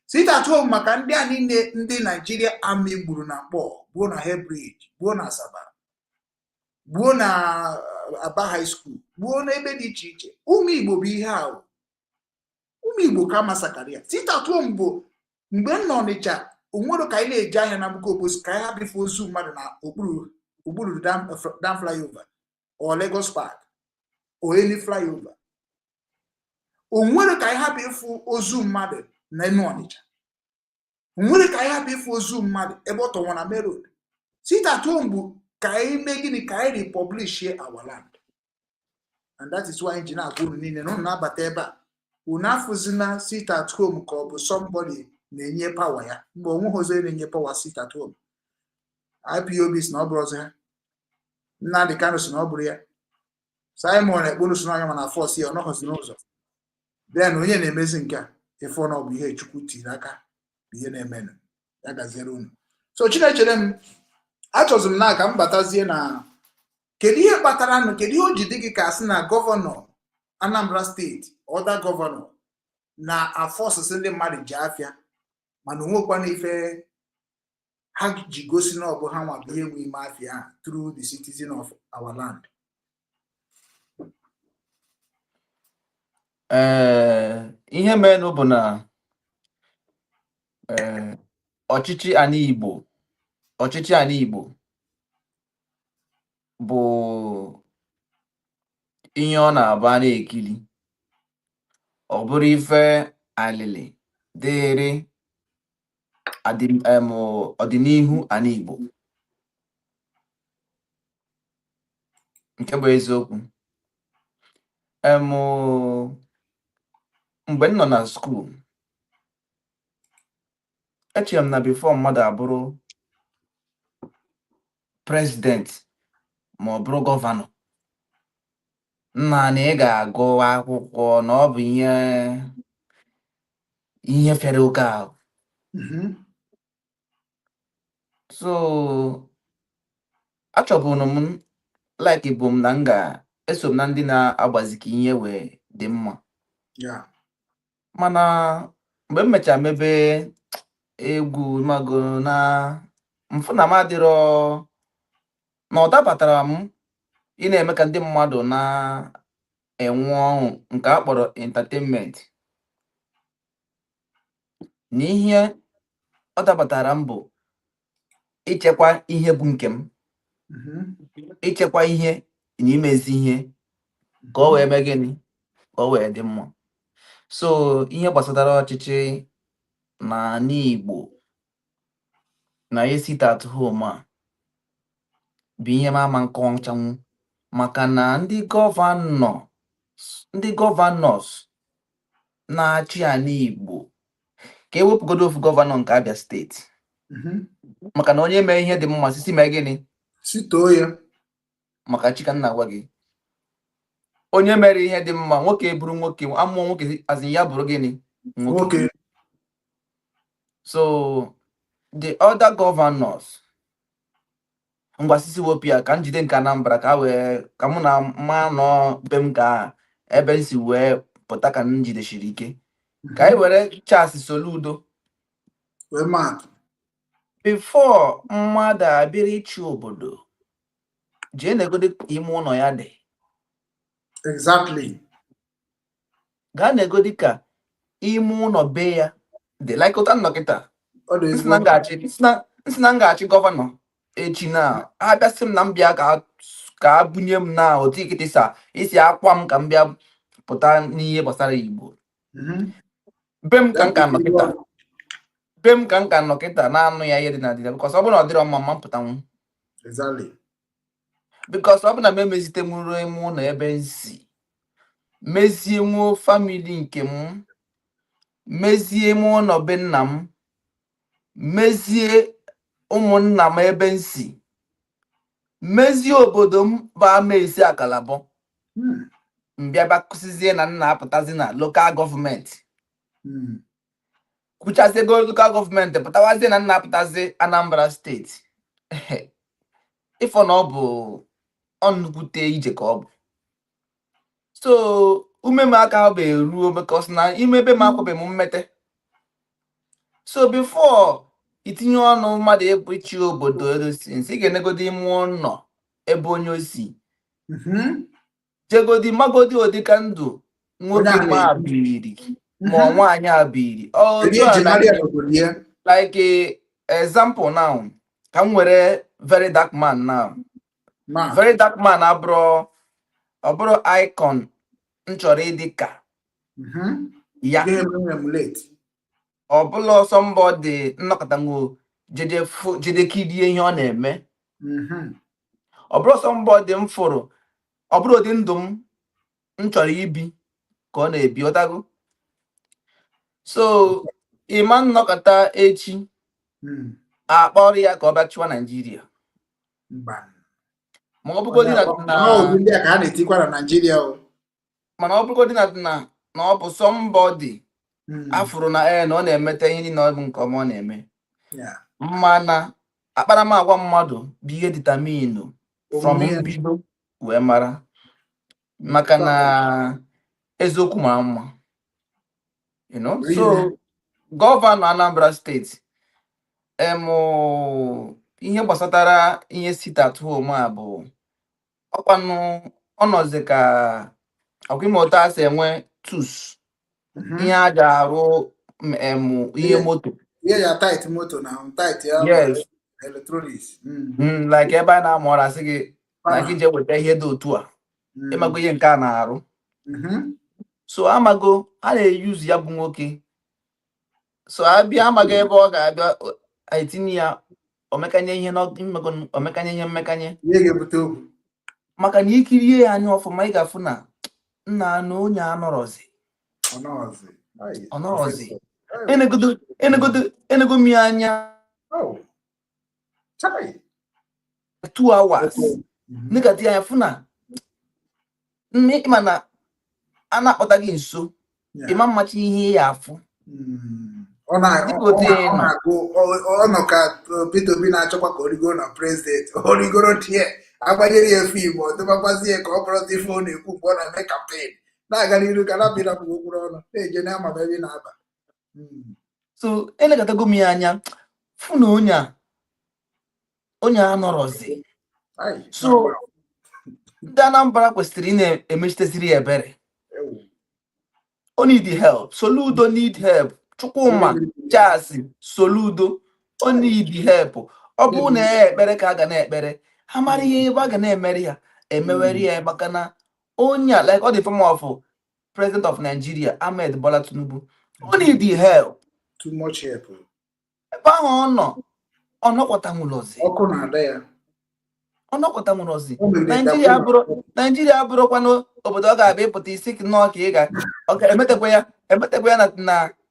Sit at home maka ndị a niile ndị Nigeria Army gburu na Mkpọ, gbuo na Hebridge, gbuo na Asaba, gbuo na Aba High School, gbuo na ebe dị iche iche. Ụmụ Igbo bụ ihe ahụ. Ụmụ Igbo ka masakara ya. Sit at home bụ mgbe m nọ Ọnịcha, onwere ka anyị na-eji ahịa na Abuja Oposi ka anyị hapụ ife ozu mmadụ na okpuru dam flyover or Lagos Park or any flyover. Onwere ka anyị hapụ ifu ozu mmadụ na enu Ọnịcha. Onwere ka anyị hapụ ifu ozu mmadụ ebe ọ tọnwa na Main Road. Sit at home bụ ka anyị mee gịnị? Ka anyị republish our land. And that is why engineer agwa unu niile na unu na-abata ebe a. Unu afụzina sit at home ka ọ bụ somebody na-enye power ya. Mgbe onwe hozo na-enye power sit at home. IPOBs na ọ bụrụ ọzọ ha. Nnamdi Kanu si na ọ bụrụ ya. Simon Ekponu si na onye mana force ya, ọ nọghọzi n'ụzọ. Then onye na-emezi nke a, ife ọ bụ ihe Chukwu tiri aka, ihe na-emenụ. Ya gaziere unu. So Chinechere m, achọzụ m na ka m batazie na kedu ihe kpatara nụ, kedu ihe o ji dị gị ka asị na gọvanọ Anambra steeti, ọda gọvanọ na afọsụsị ndị mmadụ ji afịa, mana onwekwana ife ha ji gosi na ọ bụ ha nwa bụ ihe nwe ime afịa through the citizen of our land. Ihe menụ bụ na ọchịchị anyị Igbo bụ ihe ọ na-aba na-ekili, ọ bụrụ ife alịlị dịrị ọdịnihu anyị Igbo, nke bụ eziokwu. Mgbe m nọ na skuul, echere m na bifo mmadụ abụrụ prezident ma ọ bụrụ gọvanọ, nna na ị ga-agụ akwụkwọ na ọ bụ ihe fere oke ahụ. So achọbụrụ m like bụ m na m ga-eso m na ndị na-agbazi ka ihe wee dị mma. Mana mgbe m mechara mebe egwu mago na mfụ na m adịrọ na ọ dabatara m ị na-eme ka ndị mmadụ na-enwe ọṅụ nke a kpọrọ entertainment. Na ihe ọ dabatara m bụ ichekwa ihe bụ nke m, ichekwa ihe na imezi ihe ka ọ wee mee gịnị, ka ọ wee dị mma. So ihe gbasatara ọchịchị na n'Igbo na sit at home a bụ ihe m ama nkọwachanwu, maka na ndị gọvanọs na-achị ala Igbo, ka ewepụgodo ofu gọvanọ nke Abia steeti, maka na onye mee ihe dị mma sisi mee gịnị, sitoo ya. maka chika nna gwa gị, onye mere ihe dị mma, nwoke bụrụ nwoke, amụọ nwoke azị ya bụrụ gịnị, nwoke. So the other governors ngwasisi wepụ ya ka njide nke Anambra ka mụ na mma nọ be m ka ebe m si wee pụta ka m jideshiri ike, ka anyị were Charles Soludo before mmadụ abịara ịchị obodo jee negodi ime ụlọ ya dị. Exactly. Gaa negodi ka ime ụlọ be ya dị. Like ụta nnọkịta nsị na m ga-achị gọvanọ echi na abịasị m na m bịa ka a bunye m na otu ikiti isi akwa m ka m bịa pụta n'ihe gbasara Igbo. Be m ka nka nọkịta na-anụ ya ihe dị na dịda, bikọs ọ bụrụ na ọ dịrọ mma mma mpụtanwu, bikọs ọ bụ na m emezite m ruo ime ụlọ ebe nsi, mezie nwuo famili nke m, mezie m ụlọ be nna m, mezie ụmụnna m ebe nsi, mezie obodo m bụ Amaesi Akalabọ, mbịaba kụzizie na nna apụtazi na lokal gọọmenti, kwuchazie ego lokal gọọmenti pụtawazie na nna apụtazi Anambra steeti. Ịfọ na ọ bụ ọnụkwute ije ka ọ bụ. So ume m aka bụ eruo because na ime ebe m akwabe m mmete. So before itinye ọnụ mmadụ ebu ichi obodo edosinsi, ị ga-enegodi ime ụlọ ebe onye osi, jegodi magodi ụdịka ndụ nwoke ma abiri ma nwaanyị abiri. Like example now, ka m were very dark man now. Very dark man ọ bụrụ icon m chọrọ ịdị ka ya, ọ bụla somebody nnọkọta nwo jede kirie ihe ọ na-eme, ọ bụrụ somebody m fụrụ, ọ bụrụ ụdị ndụ m chọrọ ibi ka ọ na-ebi, ọtago. So ịma nnọkọta echi akpọrọ ya ka ọ bịa chịwa Naijiria, ma ọ bụgodị na ọ bụ somebody afụrụ na ọ na-emete ihe niile ọ bụ nke ọma ọ na-eme, mana akparamagwa mmadụ bụ ihe determine from mbido wee mara, maka na eziokwu mara mma, you know. So gọvanọ Anambra steeti ihe gbasatara ihe sit at home a bụ ọkwanụ ọnọzi ka ọkwụmọta asị enwe tus ihe a ji arụ ihe moto, yes, like ebe a na-amụrụ asị gị na gị je weta ihe dị otu a, ịmago ihe nke a na-arụ. So amago a na-eyuzu ya bụ nwoke, so abịa amaghị ebe ọ ga-abịa etinye ya omekanye ihe mmekanye, maka na ikirie ya anya ọfụma ị ga-afụ na nna na onye anọrọzi enego m ya anya 2 hours negati ya fụ na ịma na a na-akpọta gị nso, ịma mmachi ihe ya afụ. Ọ nọ ka Peter Obi na-achọkwa ka origoro na prezidenti, origoro tie agbanyere ya efe Igbo, ọdịbakwazie ka ọ bụrụ ife ọ na-ekwu mgbe ọ na-eme kampen, na-aga n'iru ka na bịa bụ okpuru ọnụ na-eje na ama ebe na-aba. so elekọtago m ya anya fụ na onye a nọrọzi. So ndị Anambra kwesịrị ị na-emechiteziri ya ebere. O need help. Soludo need help. Chukwuma, Chasi, Soludo, o need help. Ọ bụrụ na ya ekpere ka a ga na-ekpere, ha mara ihe ebe a ga na-emeri ya emeweri ya maka na onye a like all the former of President of Nigeria, Ahmed Bola Tinubu, o need help. Too much help. Ebe ahụ ọ nọkwata nwụlọzi. Ọkụ na-ada ya. Ọ nọkwata nwụlọzi. Nigeria abụrụkwanụ obodo ọ ga-abịa ịpụta isi nnọọ ka ị ga-emetekwa ya na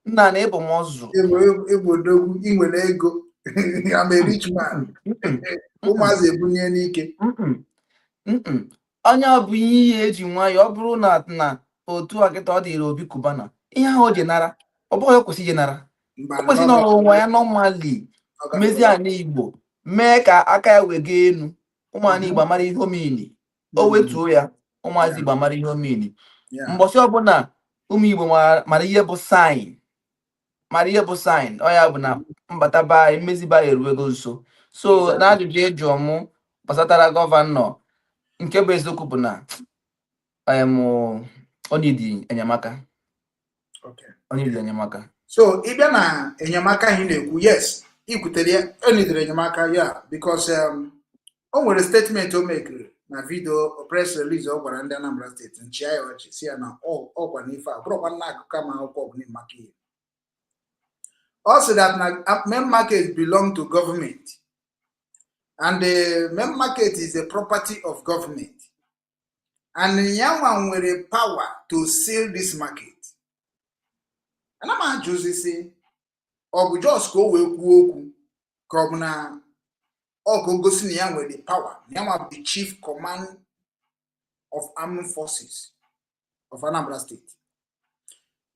nna na ịbụ m ọzụ. Igbo inwere ego. I'm a rich man. Ụmụazị ebunye n'ike. Onye ọ bụ ihe eji nwayọ ọ bụrụ na otu a kịta ọ dịrị Obi Kubana ihe ahụ o ji nara ọ bụghị kwesị iji nara. O kwesịrị na ọnwa ya nọmali mezie ana Igbo mee ka aka ya wega enu ụmụana Igbo mara ihe omini o wetuo ya ụmụazị Igbo mara ihe omini mbọsị ọbụla ụmụ Igbo mara ihe bụ saịn ọ ya bụ na mbata be anyị mmezi be anyị eruwego nso. So na ajụjụ ịjụ mụ gbasatara gọvanọ nke bụ eziokwu bụ na ọ nidi enyemaka. So ịbịa na enyemaka anyị na-ekwu yes ikwutere ya o nidere enyemaka ya because o nwere statement o mekiri na video press release ọ gwara ndị Anambra steeti nchịa ya ọchị si ya na ọkwa n'ife a bụrụkwa nna akụkọ ma akwụkwọ ọbụla maka ihe. Also that main market belong to government and the main market is a property of government and Nyanwa nwere power to seal this market. And I'm just say ọ bụ just ka o wee kwuo okwu ka ọ bụ na ọ ka o gosi na ya nwere the power. Nyanwa the chief command of armed forces of Anambra State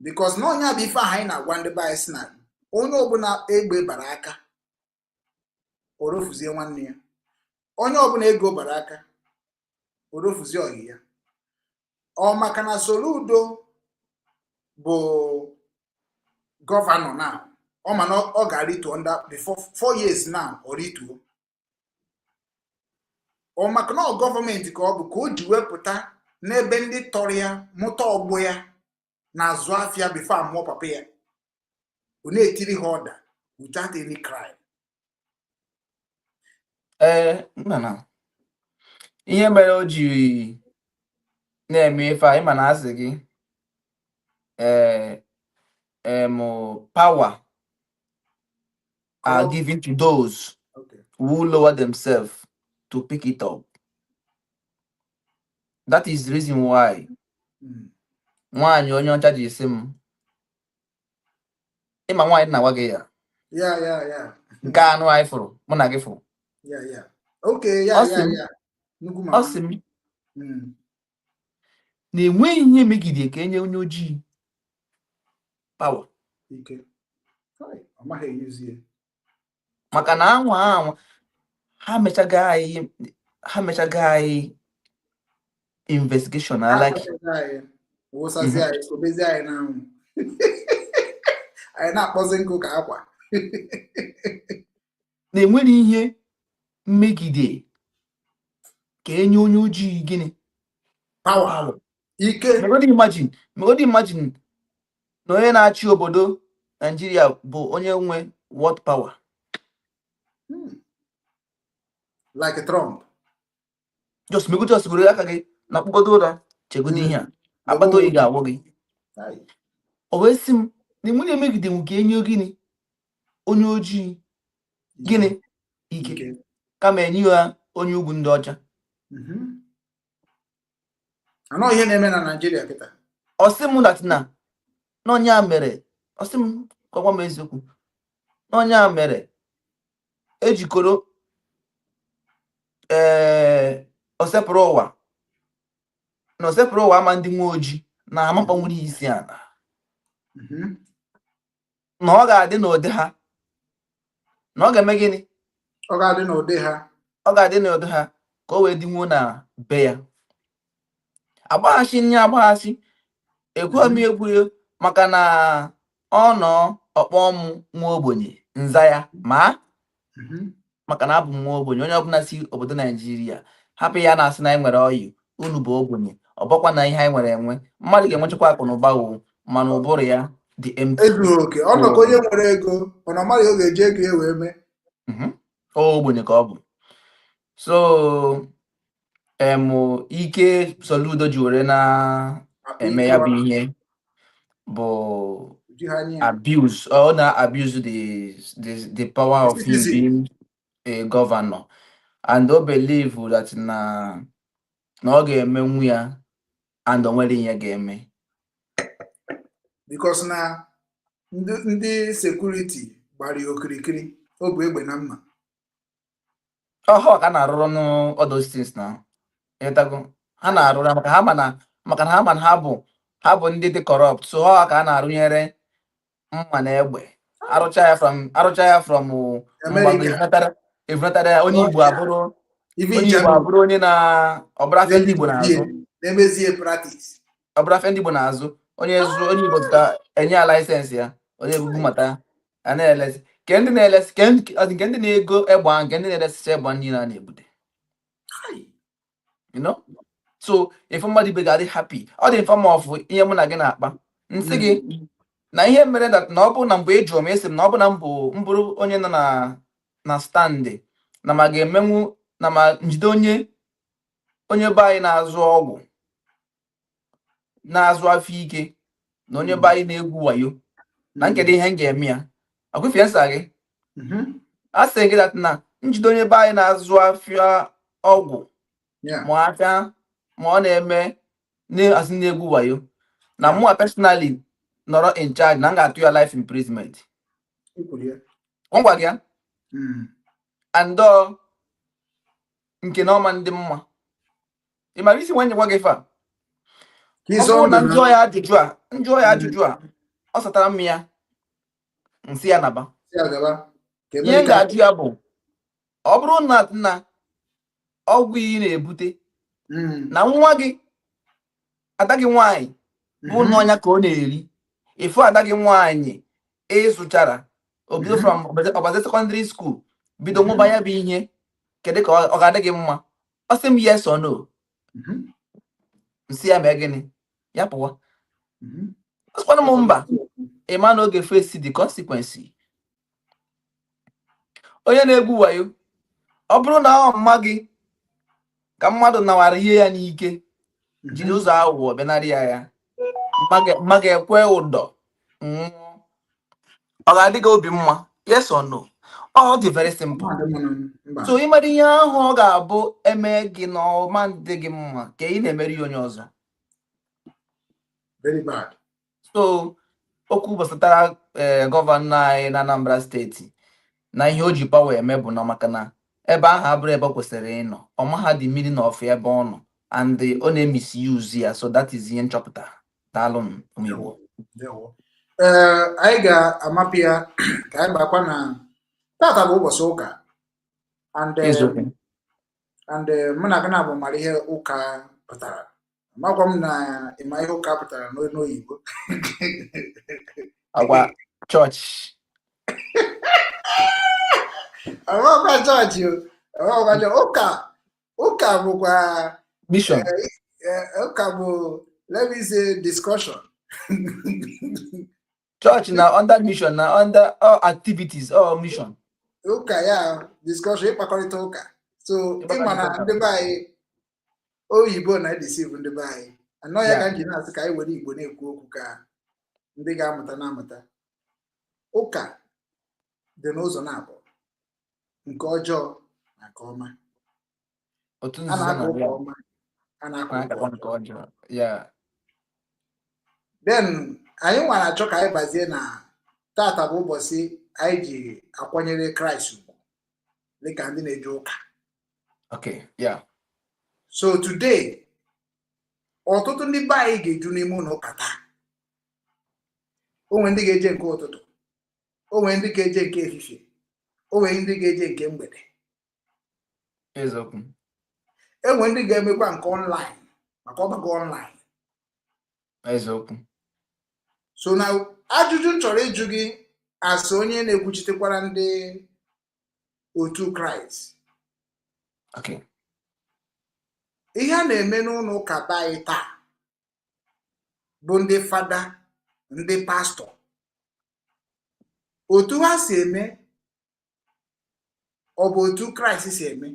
because na onye bụ ife anyị na-agwa ndị be anyị si na onye ọbụla egbe bara aka orofuzie nwanne ya, onye ọbụla ego bara aka orofuzie ọyị ya. Ọ maka na Soludo bụ gọvanọ now ọ ma na ọ ga-arịtuo under before 4 years now ọ rịtuo. Ọ maka na gọọmenti ka ọ bụ ka o ji wepụta n'ebe ndị tọrọ ya mụta ọgbọ ya na-azụ afịa before amụọ papa ya ọ na-etiri ha ọda without any crime. Mana ihe mere o ji na-eme ife anyị mana asị gị power are given to those who lower themselves to pick it up. That is the reason why nwaanyị onye ọcha ji esi m ịma nwaanyị na-agwa gị ya nke anụ anyị fụrụ mụ na gị fụrụ ọ sị m na-enweghị ihe megide ka enye onye ojii power maka na anwa ha mechaga anyị investigation like na-enwere ihe mmegide ka enye onye ojii gịnị power ike. Megodi imagine na onye na-achị obodo Nigeria bụ onye nwe what power like Trump. Just were aka gị na kpụgodo ụra chegodi ihe a akpata oyi ga-awụ gị. O wee sị m na nwunye megide m ka enye gịnị onye ojii gịnị ike kama enye ya onye ugwu ndị ọcha. Anọ ihe na-eme na Nigeria kịta. Ọ sị m na n'onye a mere ọ sị m kọkwa m eziokwu n'onye a mere ejikọrọ osepụrụ ụwa na osepụrụ ụwa ama ndị nwe ojii na amakpa nwere isi ala na ọ ga-adị n'ụdị ha na ọ ga-eme gịnị ọ ga-adị n'ụdị ha ka o wee dịnwuo na be ya. Agbaghachi nye agbaghachi ekwe m egwu maka na ọ nọ ọkpọ m nwa ogbenye nza ya ma maka na abụ m nwa ogbenye. Onye ọbụla si obodo Naijiria hapụ ya na-asị na anyị nwere ọyị, unu bụ ogbenye, ọ bụkwa na ihe anyị nwere enwe. Mmadụ ga-enwechakwa akụ na ụba o, mana ụbụrụ ya dị empty. Ezughị oke. Ọ nọkọ onye nwere ego mana ọ maghị oge eji ego ya wee mee. Ogbenye ka ọ bụ. So ike Soludo ji were na-eme ya bụ ihe bụ abuse. Ọ na-abuse the power of him being a governor, and o believe that na ọ ga-emenwu ya and o nwere ihe ga-eme because na ndị security gbara ya okirikiri, ọ bụ egbe na mma. Ọhọ ka na-arụrụ n all those things na ịtago ha na-arụrụ maka na ha ma na ha bụ ndị dị corrupt, so ha ka a na-arụnyere mma na egbe arụcha ya from mgbago efunatara ya onye Igbo abụrụ onye na ọbụrafe ndị Igbo na-azụ na-emezie practice. Ọbụrafe ndị Igbo na-azụ onye Igbo ka enye ya laịsensị ya, onye ebubu mata a na-elesi ke ndị na-elesi nke ndị na-ego egbe nke ndị na-elesicha egbe niile a na-ebute. So ife mmadụ ibe ga-adị happy. Ọ dị mfa of ihe mụ na gị na-akpa nsị gị na ihe mere na ọ bụ na mgbe ị jụrụ m esi m na ọ bụ na mbụrụ onye nọ na standị na ma ga-emenwu na ma njide onye be anyị na-azụ ọgwụ na-azụ afọ ike na onye be anyị na-egwu wayo na nkedo ihe m ga-eme ya akwụfie nsa gị. A sị gị na njide onye be anyị na-azụ afịa ọgwụ ma afịa ma ọ na-eme na-asị na-egwu wayo na mụa personally nọrọ in charge na m ga-atụ ya life imprisonment. Ngwa gị ya and nke na ọma ndị mma ị mara isi nwenye gwa gị fa ọ bụrụ na njụọ ya ajụjụ a ọ satara m ya nsị ya naba. Ihe m ga-ajụ ya bụ ọ bụrụ na ọgwụ iyi na-ebute na nwa gị ada gị nwaanyị bụ na ọnya ka ọ na-eri ifu ada gị nwaanyị ịzụchara obido from Obaze secondary school bido nwụba ya bụ ihe, kedu ka ọ ga-adị gị mma? Ọ sị m yes or no, nsị ya mee gịnị? Ya pụwa. Ọsịkwanụ m mba, ịma na oge face the consequence. Onye na-egwu wayo ọ bụrụ na ọ mma gị ka mmadụ nawara ihe ya n'ike jiri ụzọ aghụghọ bịanarị ya mma ga-ekwe ụdọ ọ ga-adị gị obi mma? Yes or no? Ọ dị very simple. So ịmara ihe ahụ ọ ga-abụ eme gị na ọma dị gị mma ka ị na-emeri onye ọzọ. Very bad. So okwu gbasatara gọvanọ anyị na Anambra steeti na ihe o ji pawa eme bụ na maka na ebe ahụ abụrụ ebe ọ kwesịrị ịnọ, ọma ha dị mmiri na ọfụ ebe ọ nọ and ọ na-emisuse ya. So that is ihe nchọpụta. Daalụ m Igbo. Anyị ga-amapụ ya ka anyị gbakwa na tata bụ ụbọchị ụka and mụ na gị na-abụ mara ihe ụka pụtara. Amakwa m na ịma ihe ụka pụtara n'oyibo. Agwa chọọchị. Amakwa chọọchị ụka bụkwa mission. Ụka bụ let me say discussion. Church na under mission na under all activities all mission. Ụka ya discussion ịkpakọrịta ụka. So ịma na ndị be anyị oyibo na-edeceive ndị be anyị. Anọ ya ka m ji na-asị ka anyị were Igbo na-ekwu okwu ka ndị ga-amụta na-amụta. Ụka dị n'ụzọ na-abụ nke ọjọọ na nke ọma. Otu A nzuzo na-akọ na ụka ya. ọma, a na-akọ ụka Na-akọ ọjọọ. nke ọjọọ. Yeah. Then anyị nwara achọ ka anyị bazie na tata bụ ụbọchị anyị ji akwanyere Kraịst ugwu dịka ndị na-eje ụka. Okay. Yeah. So today ọtụtụ ndị be anyị ga-eju n'ime ụlọ ụka taa. O nwere ndị ga-eje nke ụtụtụ, o nwere ndị ga-eje nke ehihie, o nwere ndị ga-eje nke mgbede, Eziokwu. e nwere ndị ga-emekwa nke online maka ọgbakọ online. Eziokwu. so na ajụjụ m chọrọ ịjụ gị as onye na-ekwuchitekwara ndị otu Kraịst. Okay. Ihe a na-eme n'ụlọ ụka anyị taa bụ ndị fada, ndị pastọ, otu ha si eme ọ bụ otu Kraịst si eme?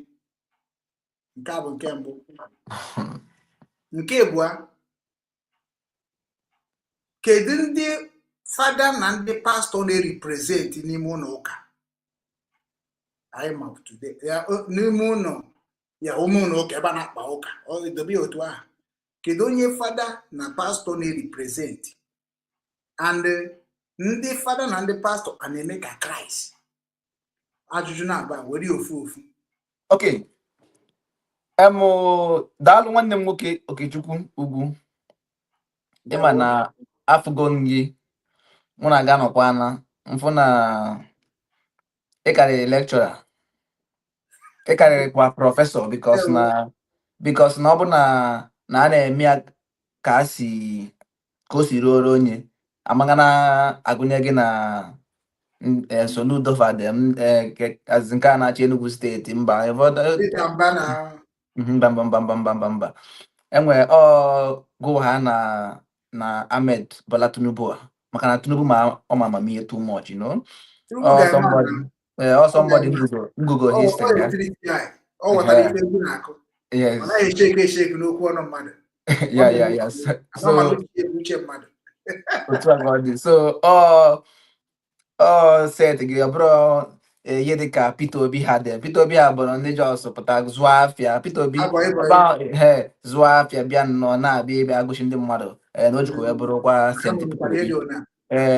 Nke a bụ nke mbụ. Nke abụọ, kedu ndị fada na ndị pastọ na-represent n'ime ụlọ ụka anyị ma today n'ime ụlọ ya ụmụ ụlọ ụka ebe a na-akpa ụka dobe otu ahụ? Kedu onye fada na pastọ na-represent, and ndị fada na ndị pastọ a na-eme ka Kraịst? Ajụjụ na-aba were ofu ofu. Okay. Daalụ nwanne m nwoke Okechukwu Ugwu. Ịma na afụgo gị mụ na ga nọkwa na mfụ na ịkarịrị lecturer, ịkarịrị kwa prọfesọ, because na ọ bụ na a na-eme ya ka o si ruoro onye amaga na agụnye gị na Soludo Fadem nke a na-achị Enugu steeti mba enwere gụ ha na Ahmed Bola Tinubu, maka na Tinubu ma ọ ma amamihe too much, you know. Somebody Google history. Yes. Yeah. So set gị ọ bụrụ ihe dịka Peter Obi ha dị. Peter Obi ha bụrụ ndị Jos pụta zụọ afịa. Peter Obi zụọ afịa bịa nnọọ na-abịa ebe agụchi ndị mmadụ na o jikwa wee bụrụkwa St. Peter Obi.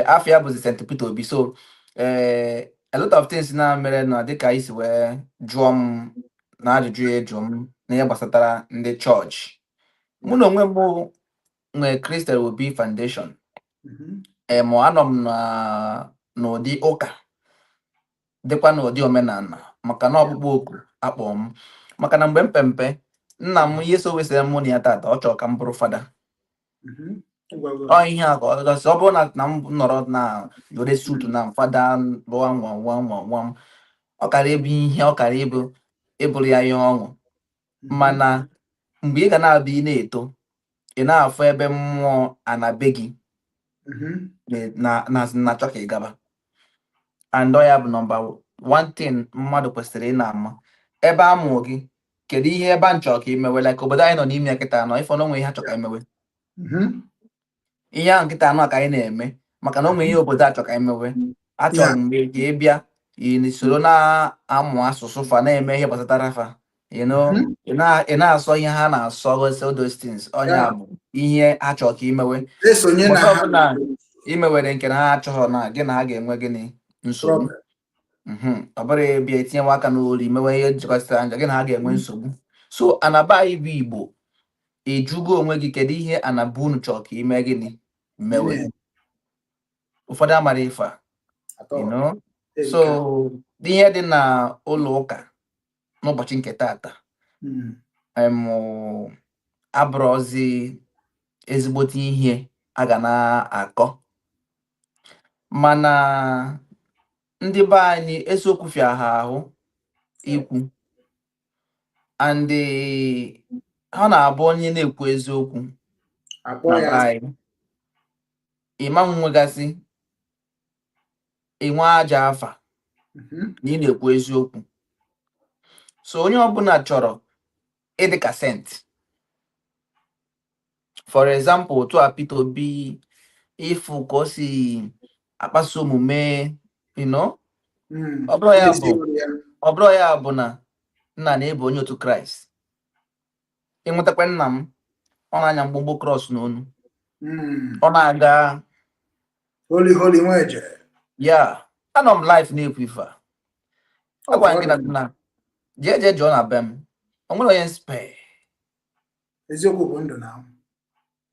Afịa bụzi St. Peter Obi. So a lot of things na mere na dịka isi wee jụọ m na ajụjụ ya jụọ m n'ihe gbasatara ndị chọọchị. Mụ na onwe m nwee Christian Obi Foundation. Anọ m n'ụdị ụka dịkwa n'ụdị omenala, maka na ọkpụkpọ oku akpọ m, maka na mgbe mpempe nna m ihe so wesịrị mụ na ya tata ọ chọrọ ka m bụrụ fada. Ihe a ọ bụrụ na m nọrọ na were sutu na fada lụọ nwa ọ kara ịbụ ihe ọ kara ịbụrụ ya ihe ọṅụ. Mana mgbe ị ga na-abịa ị na-eto, ị na-afụ ebe mmụọ anabe gị na-achọ ka ị gaba. And ya bụ nọmba one thing mmadụ kwesịrị ị na-ama ebe a mụọ gị, kedu ihe ebe a nchọ ka imewe, like obodo anyị nọ n'ime ya kịta anọ ifo na onwe ihe ha chọ ka imewe. Ihe ahụ nkịta anọ ka anyị na-eme maka na onwe ihe obodo a chọ ka imewe. Achọrọ mgbe ka ị bịa ị soro na-amụ asụsụ fa na-eme ihe gbasatara fa, ị na-asọ ihe ha na-asọ those things. Ọnya bụ ihe ha chọrọ ka imewe. Imewere nke na ha achọghọ na gị na ha ga-enwe gịnị nsogbu. Ọ bụrụ bịa etinyewa aka n'olu imewe ihe jikọtara anja gị na ha ga-enwe nsogbu. So anaba anyị bụ Igbo ejugo onwe gị kedu ihe anaba unu chọrọ ka ime gịnị mewe. Ụfọdụ amara ife a, you know. So ihe dị na ụlọ ụka n'ụbọchị nke tata abụrụzi ezigbote ihe a ga na-akọ, mana ndị be anyị eziokwu fịa ha ahụ ikwu, and ha na-abụ onye na-ekwu eziokwu na be anyị ịma nwegasị enwe aja afa na ị na-ekwu eziokwu. So onye ọbụla chọrọ ịdị ka sent. For example, otu a Peter Obi ifu ka o si akpaso omume, you know, ọ bụrụ ya bụ na nna na-ebu onye otu Kraịst. Ịnwetakwa nna m ọ na-anya mgbomgbo cross n'onu, ọ na-aga holy nweje. Ya anọ m life na-ekwu ife a. Agwa gị na jeje jụọ na be m, o nwere onye nspe. Eziokwu bụ ndụ na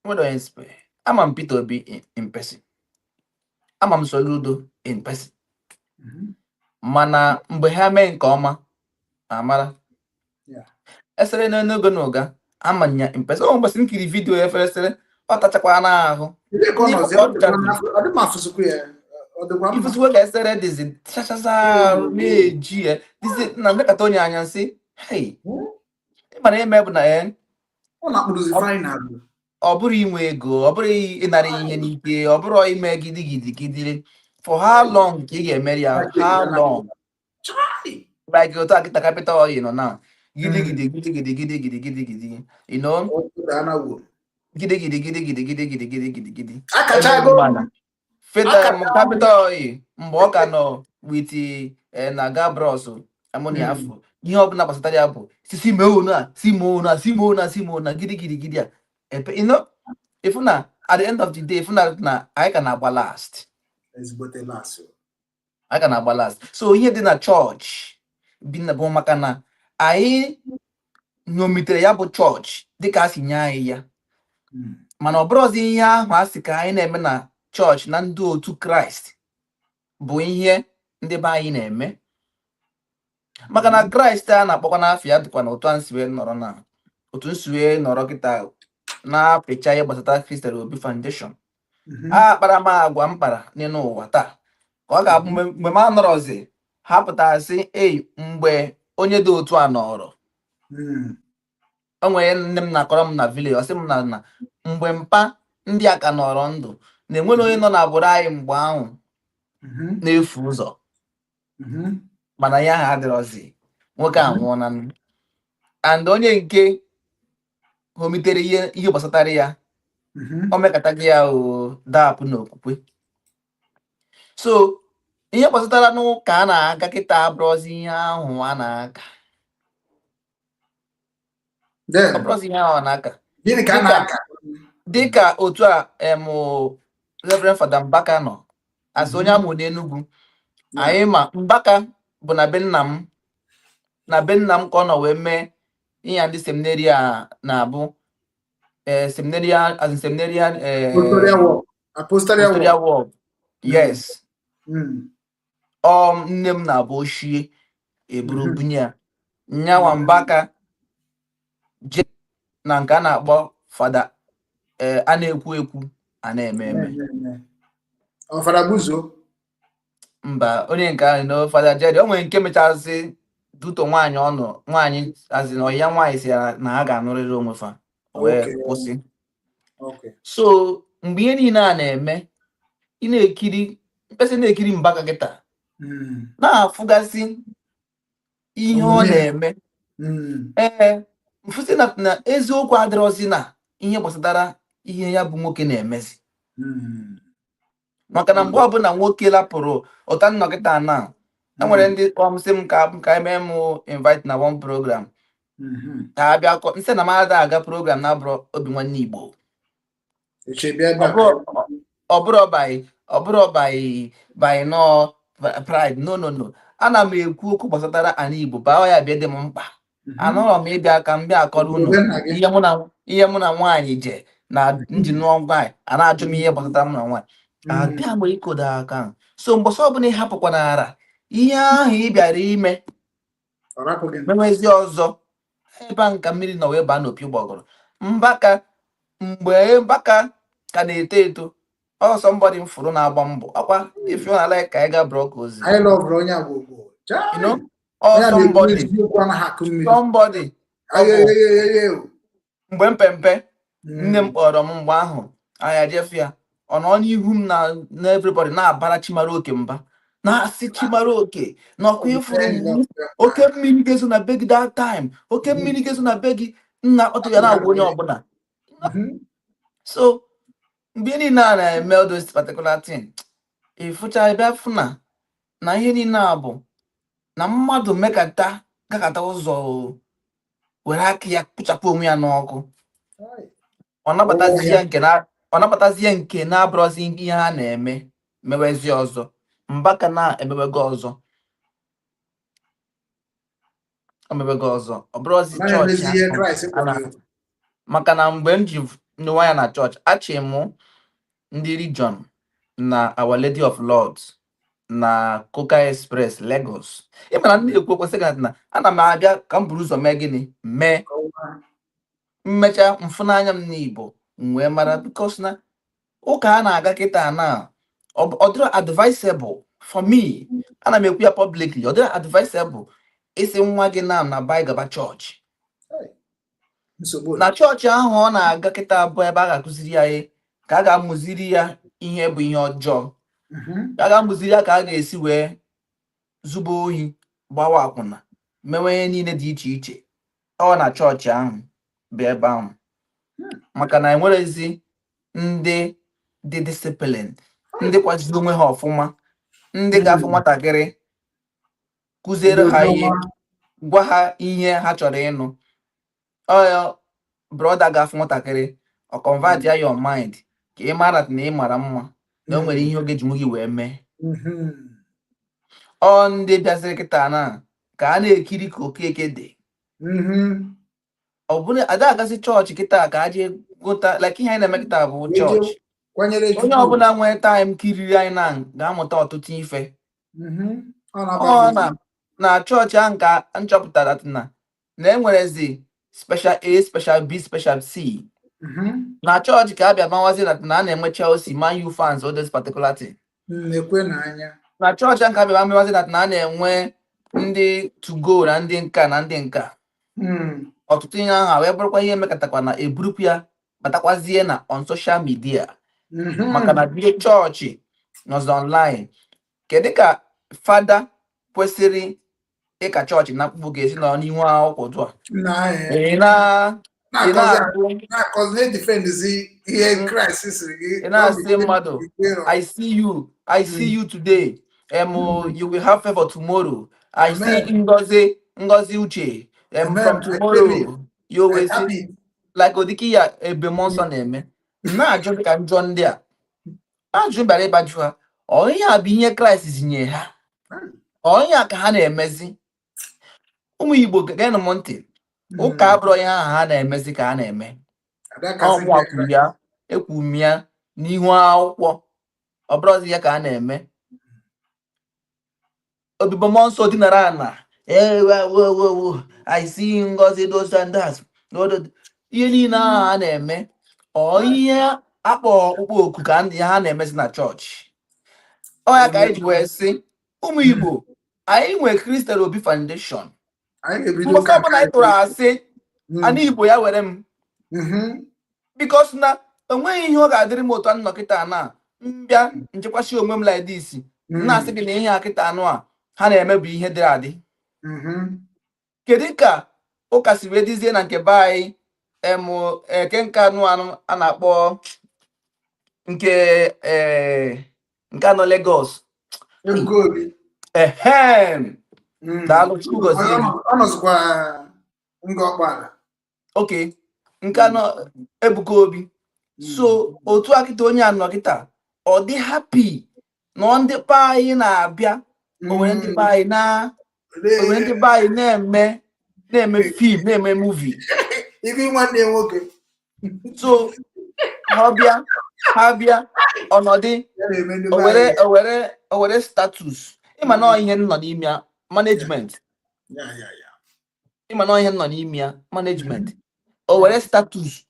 nwere onye nspe. Ama m Peter Obi in person, ama m Soludo in person. Mana mgbe ha mee nke ọma amara esere n'ogo n'ụga ama nya in person. Ọ gbasị nkiri vidio efere sere ọ tachakwa n'ahụ Ile ka ọ ndị nọzi ọ dịchazi ọ dị m afụsụkwu ya ọ dịkwa mma. ifusiwe ka esere dịzi chachaza arụ na-eji ya dịzi na ndekata onye anya nsị hei ịmara ime bụ na Ọ na-akpụrụzi final. ọ bụrụ inwe ego ọ bụrụ ịnara ihe n'ike ọ bụrụ ime gidigidi for how long ka ị ga-emeri ya how long like otu akịta capital oil nọ na gidigidi you know gidigidi capital oil mgbe ọ ka nọ with na gabros ammonia afọ ihe ọbụla gbasatara ya bụ simona gidigidi a ifu na at the end of the day ifu na anyị ka na-agba last anyị ka na-agba last so ihe dị na chọọchị bụ maka na anyị ṅomitere ya bụ chọọchị dịka a si nye anyị ya mana ọ bụrụzi ihe ahụ a sị ka anyị na-eme na chọọchị na ndị otu kraịst bụ ihe ndị be anyị na-eme maka na kraịst a na-akpọkwa n'afọ ya dịkwa na otu nsiwe nọrọ kịta na-apịcha ihe gbasata Christian Obi Foundation a kpara m agwa mkpara n'elu ụwa taa ka ọ ga-abụ mgbe m anọrọzi ha pụtasị mgbe onye dị otu a nọrọ o nwere nne m na-akọrọ m na village ọ sị m na mgbe mpa ndị a ka nọrọ ndụ na-enwere onye nọ n'agbụrụ anyị mgbe ahụ na-efu ụzọ mana ya ha adịrọzi nwoke anwụọna and onye nke homitere ihe gbasatara ya o mekataghị ya dapụ n'okwukwe so ihe gbasatara n'ụka a na-aga kịta abụrụzi ihe ahụ a na-aka ọ bụrụzi ihe ahụ a na-aka dịka otu a Reverend Fada Mbaka nọ asị onye amụ n'Enugu anyị ma Mbaka bụ na be nna m ka ọ nọ wee mee ihe ndị seminary a na-abụ seminarian apostolic work yes nne m na-abụ ochie eburu bunye ya nyanwa Mbaka je na nke a na-akpọ fada a na-ekwu a na-eme mba onye nke ahụ no fada Jedi o nwere nke mechazị duto nwaanyị azị na ọya nwaanyị si na ha ga-anụrịrị onwe fa wee kwụsị so mgbe ihe niile a na-eme ị na-ekiri Mbaka kịta na-afụgasị ihe ọ na-eme mfụsị na eziokwu adịrọzi na ihe gbasatara ihe ya bụ nwoke na-emezi maka na mgbe ọbụla nwoke lapụrụ ụta nnọkịta na enwere ndị kpọmsị m ka eme m invite na one program ka abịa nsị na m ada aga program na abụrụ obi nwanne Igbo ọ bụrụ by no pride no ana m ekwu okwu gbasatara ana Igbo baa ya bịa dị m mkpa anọrọ m ịbịa ka m bịa akọrọ unu ihe mụ na nwaanyị je na njin nwaanyị a na-ajụ m ihe gbasatara mụ na nwaanyị abịa mgbe ikodo aka so mgbọsọ ọbụla ịhapụkwana ara ihe ahụ ị bịara ime menwezi ọzọ ebe a nka mmiri nọ wee baa n'opi ụgbọgọrọ mgbe Mbaka ka na-eto eto ọsọ mbọdị m fụrụ na-agba mbọ ọkwa ife ọ na-ala ka anyị ga brọk ozi somebody mgbe mpempe nne m kpọrọ m mgbe ahụ anya jefia ọ nọ n'ihu m na everybody na-abara Chimaroke mba na-asị Chimaroke n'ọkwa ịfụrụ oke mmiri ga-ezo na be gị that time oke mmiri ga-ezo na be gị nna ọtụ ya na-agwa onye ọbụla so mgbe niile a na-eme all those particular thing ịfụcha ebe afụ na ihe niile a bụ na mmadụ gakata ụzọ were aka ya kpụchapụ onwe ya n'ọkụ ọ nabatazie nke na-abụrụzi ihe ha na-eme mewezi ọzọ Mbaka na-emewego ọzọ ọ bụrụzi chọọchị maka na mgbe m ji n'ụwa ya na chọọchị achị m ndị region na Our Lady of Lords na Coca Express Lagos ịmana ndị ekwu kwesịrị na ana m abịa ka m buru ụzọ mee gịnị mee mmecha mfụnanya m n'Igbo wee mara because na ụka a na-aga kịta na ọ dịrọ advisable for me. Ana m ekwu ya publicly, ọ dịrọ advisable isi nwa gị na bai gaba chọọchị. Na chọọchị ahụ ọ na-aga kịta bụ ebe a ga-akụziri ya ihe, ka a ga-amụziri ya ihe bụ ihe ọjọọ, ka a ga-amụziri ya ka a ga-esi wee zụba ohi, gbawa akwụna, mewe ihe niile dị iche iche. Ọ na chọọchị ahụ bụ ebe ahụ, maka na enwerezi ndị dị discipline, ndị kwaziri onwe ha ọfụma, ndị ga-afụ nwatakịrị kụziere ha ihe, gwa ha ihe ha chọrọ ịnụ. Ọya brọda ga-afụ nwatakịrị, ọ convert ya your mind, ka ị mara na ị mara mma, na o nwere ihe oge ji gị wee mee. Ọ ndị bịaziri kịta na ka a na-ekiri ka Okeke dị. Ọ bụrụ ada agazi chọọchị kịta ka a jee gụta like ihe anyị na-eme kịta bụ chọọchị. Onye ọbụla nwee taịm kiriri anyị na ga-amụta ọtụtụ ife. Ọ na chọọchị ahụ ka nchọpụtara na enwerezi special A, special B, special C. Na chọọchị ka a bịa mawazi na a na-enwe Chelsea, Man U fans, all those particular thing. Na chọọchị ahụ ka a bịa mawazi na a na-enwe ndị to go na ndị nka na ndị nka. Ọtụtụ ihe ahụ wee bụrụkwa ihe emekọtakwa na eburukwu ya batakwazie na on social media, maka na ndị chọọchị nọzi online. Kedu ka fada kwesịrị ịka chọọchị na mkpụrụ ga-esi nọ n'ihu akwụkwọ dụ ị na-asị mmadụ I see you today, you will have favor tomorrow. I see Ngozi Uche, from tomorrow you will see like odiki ya ebe mmụọ nsọ na-eme. Na-ajụ ka njọ ndị a ajụ bịara ịbajụ ha, onye a bụ ihe Kraịst zinye ha, onye a ka ha na-emezi. Ụmụ Igbo geenụ m ntị, ụka abụrụ ihe ahụ ha na-emezi ka ha na-eme. Ọnwa kwuru ya, ekwuru ya n'ihu akwụkwọ, ọ bụrụzi ya ka ha na-eme. Obibo mmụọ nsọ dinara ana I see Ngozi those and that. Ihe niile ahụ ha na-eme ihe akpọ ọkpụkpọ oku ka ndị ha na-emezi na chọọchị. Ọ ya ka anyị ji wee sị ụmụ Igbo, anyị nwee Christian Obi Foundation. Mgbọsọ ọbụla anyị tụrụ asị ana Igbo ya were m, because na enweghị ihe ọ ga-adịrị m otu nnọkịta na mbịa nchekwasị onwe m like this, na-asị gị na ihe akịta anụ a ha na-eme bụ ihe dịrị adị. Kedu ka ụka si wee dizie na nke be anyị eke nka anụ a na-akpọ nke anọ Lagos, daalụ Chukwu gozie oke nke anọ Ebuka Obi. So otu akịta onye anọ kịta ọ dị happy na ndị be anyị na-abịa, onwere ndị be anyị na-eme film, na-eme movie. So ha bịa ọnọdụ owere status, ịma na ihe nọ n'ime ya management, ịma na ihe nọ n'ime ya management. Owere status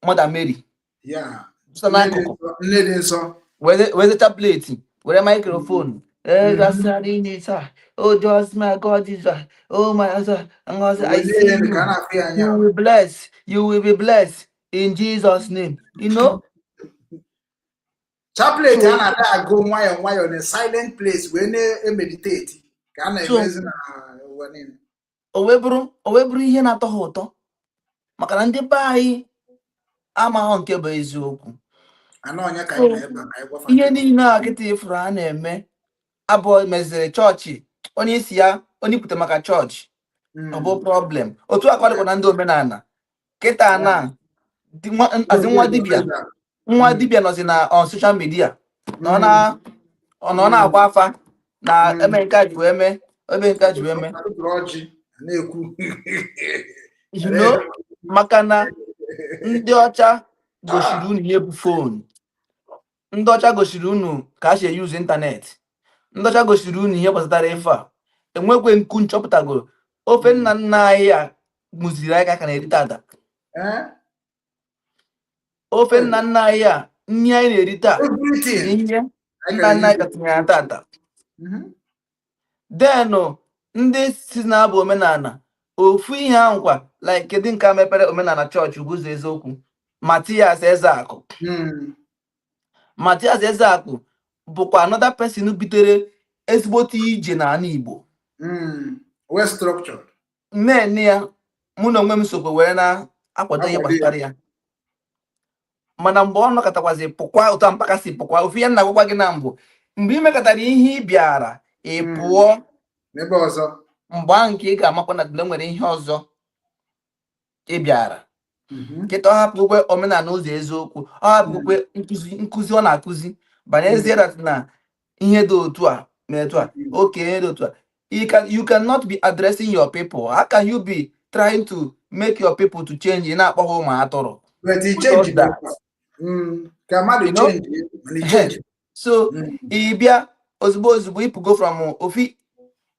Mother Mary so n'akụkụ were tablet, were microphone, oh just my God Jesus, oh my God, I see you will bless, you will be blessed in Jesus name. You know, chaplain so, na go nwayọ in a silent place when they meditate ka na emezi na o wee bụrụ ihe na-atọ ha ụtọ, maka na ndị be anyị amaghị nke bụ eziokwu. Ihe niile a kịta ifuru a na-eme abụọ meziri chọọchị, onye isi ya onye ikwute maka chọọchị ọ bụ problem. Otu akwadịkwa na ndị omenala kịta na nwa dibịa nọzi na on social media na ọ na-agba afa na eme nke ji wee mee, ebe nke ji wee mee, you know, maka na ndị ọcha gosiri unu ihe bụ fon, ndị ọcha gosiri unu ka a si use ịntanetị, ndị ọcha gosiri unu ihe gbasatara ife a. Enwekwe nku nchọpụtagoro ofe nna nna anyị a mụziri anyị ka na-erite ada. ofe nna nna anyị a nri anyị na-eri taa everything ihe I nna can nna anyị use. katịnyere ya tata. Mhm. Denụ ndị si na-abụ omenala ofu ihe ahụ kwa like kedu nke a mepere omenala chọọchị Ugwuzu Eziokwu Matias Ezeakụ. Matias Ezeakụ bụkwa another person bitere ezigbote ije n'ala Igbo. Well structured. Nne ya mụ na onwe m sokwe were na-akwado ihe gbasara ya, mana mgbe ọ nọkọtakwazi pụkwa ụtọ mpaka si pụkwa ofu ya nna gwagwa gị na mbụ mgbe ị mekọtara ihe ị bịara ị pụọ N'ebe ọzọ mgbe ahụ nke ị ga-amakwa na nwere ihe ọzọ ị bịara. Kịta ọ hapụkwe omenala ụzọ eziokwu, ọ hapụkwe nkụzi ọ na-akụzi banyezie na ihe dị otu a na etu a oke dị otu a. You cannot be addressing your people. How can you be trying to make your people to change? Ị na-akpọ ha ụmụ atụrụ. but he changed that. Ka mmadụ change and he changed. So ị bịa ozugbo ịpụgo from ofi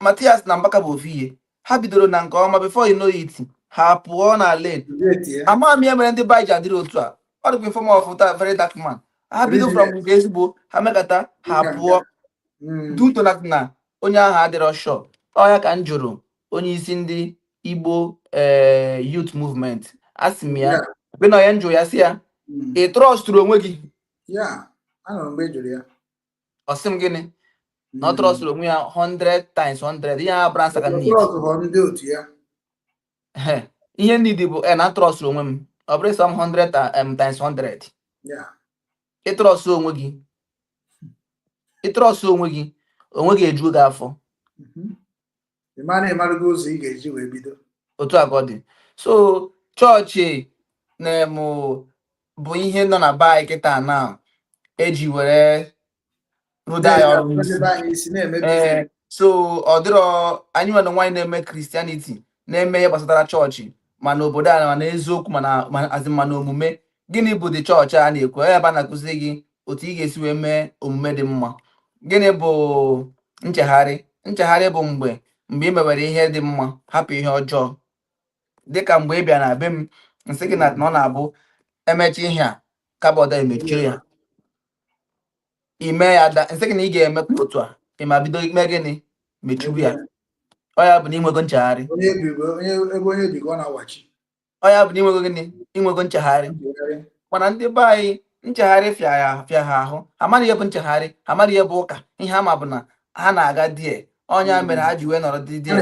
Matias na Mbaka bụ ofi ihe ha bidoro na nke ọma before you know it ha pụọ na lane. Ama m ya mere ndị baiji adịrị otu a ọ dịkwa inform of very dark man. Ha bido from nke ezigbo ha mekata ha pụọ duto na onye ahụ adịrọ sure. Ọ ya ka m jụrụ onye isi ndị Igbo youth movement asị m ya ebe na onye njụ ya si ya ị trọstụrụ onwe gị. Ọ sị m gịnị na ọ trọstụrụ onwe ya 100 times 100 ihe a bransa ka ihe ndị bụ na trọstụrụ onwe m ọ bụrụ sọ m 100 times 100. Ịtrọstụ onwe gị onwe gị ejuo gị afọ otu a ka ọ dị. So chọọchị bụ ihe nọ na be anyị kịta na eji were rụda ya ọrụ n'isi. So ọ dịrọ anyị nwere nwaanyị na-eme Christianity na-eme ihe gbasatara chọọchị mana obodo a mana eziokwu mana omume. Gịnị bụ dị chọọchị a na-ekwu ebe a na-akụzi gị otu ị ga-esi wee mee omume dị mma. Gịnị bụ nchegharị? Nchegharị bụ mgbe ị mewere ihe dị mma hapụ ihe ọjọọ. Dịka mgbe ị bịa na be m nsị gị na ọ na-abụ emechi ihe a kabọd emechie ya ime ya nsị gị na ị ga-emekwa otu a ị ma bido ime gịnị mechiwu ya. Ọ ya bụ na inwego nchegharị. Ọ ya bụ na inwego gịnị inwego nchegharị. Mana ndị be anyị nchegharị fịa ha ahụ amaghị ihe bụ nchegharị amaghị ihe bụ ụka. Ihe ama bụ na ha na-aga die ọnya mere ha ji wee nọrọ die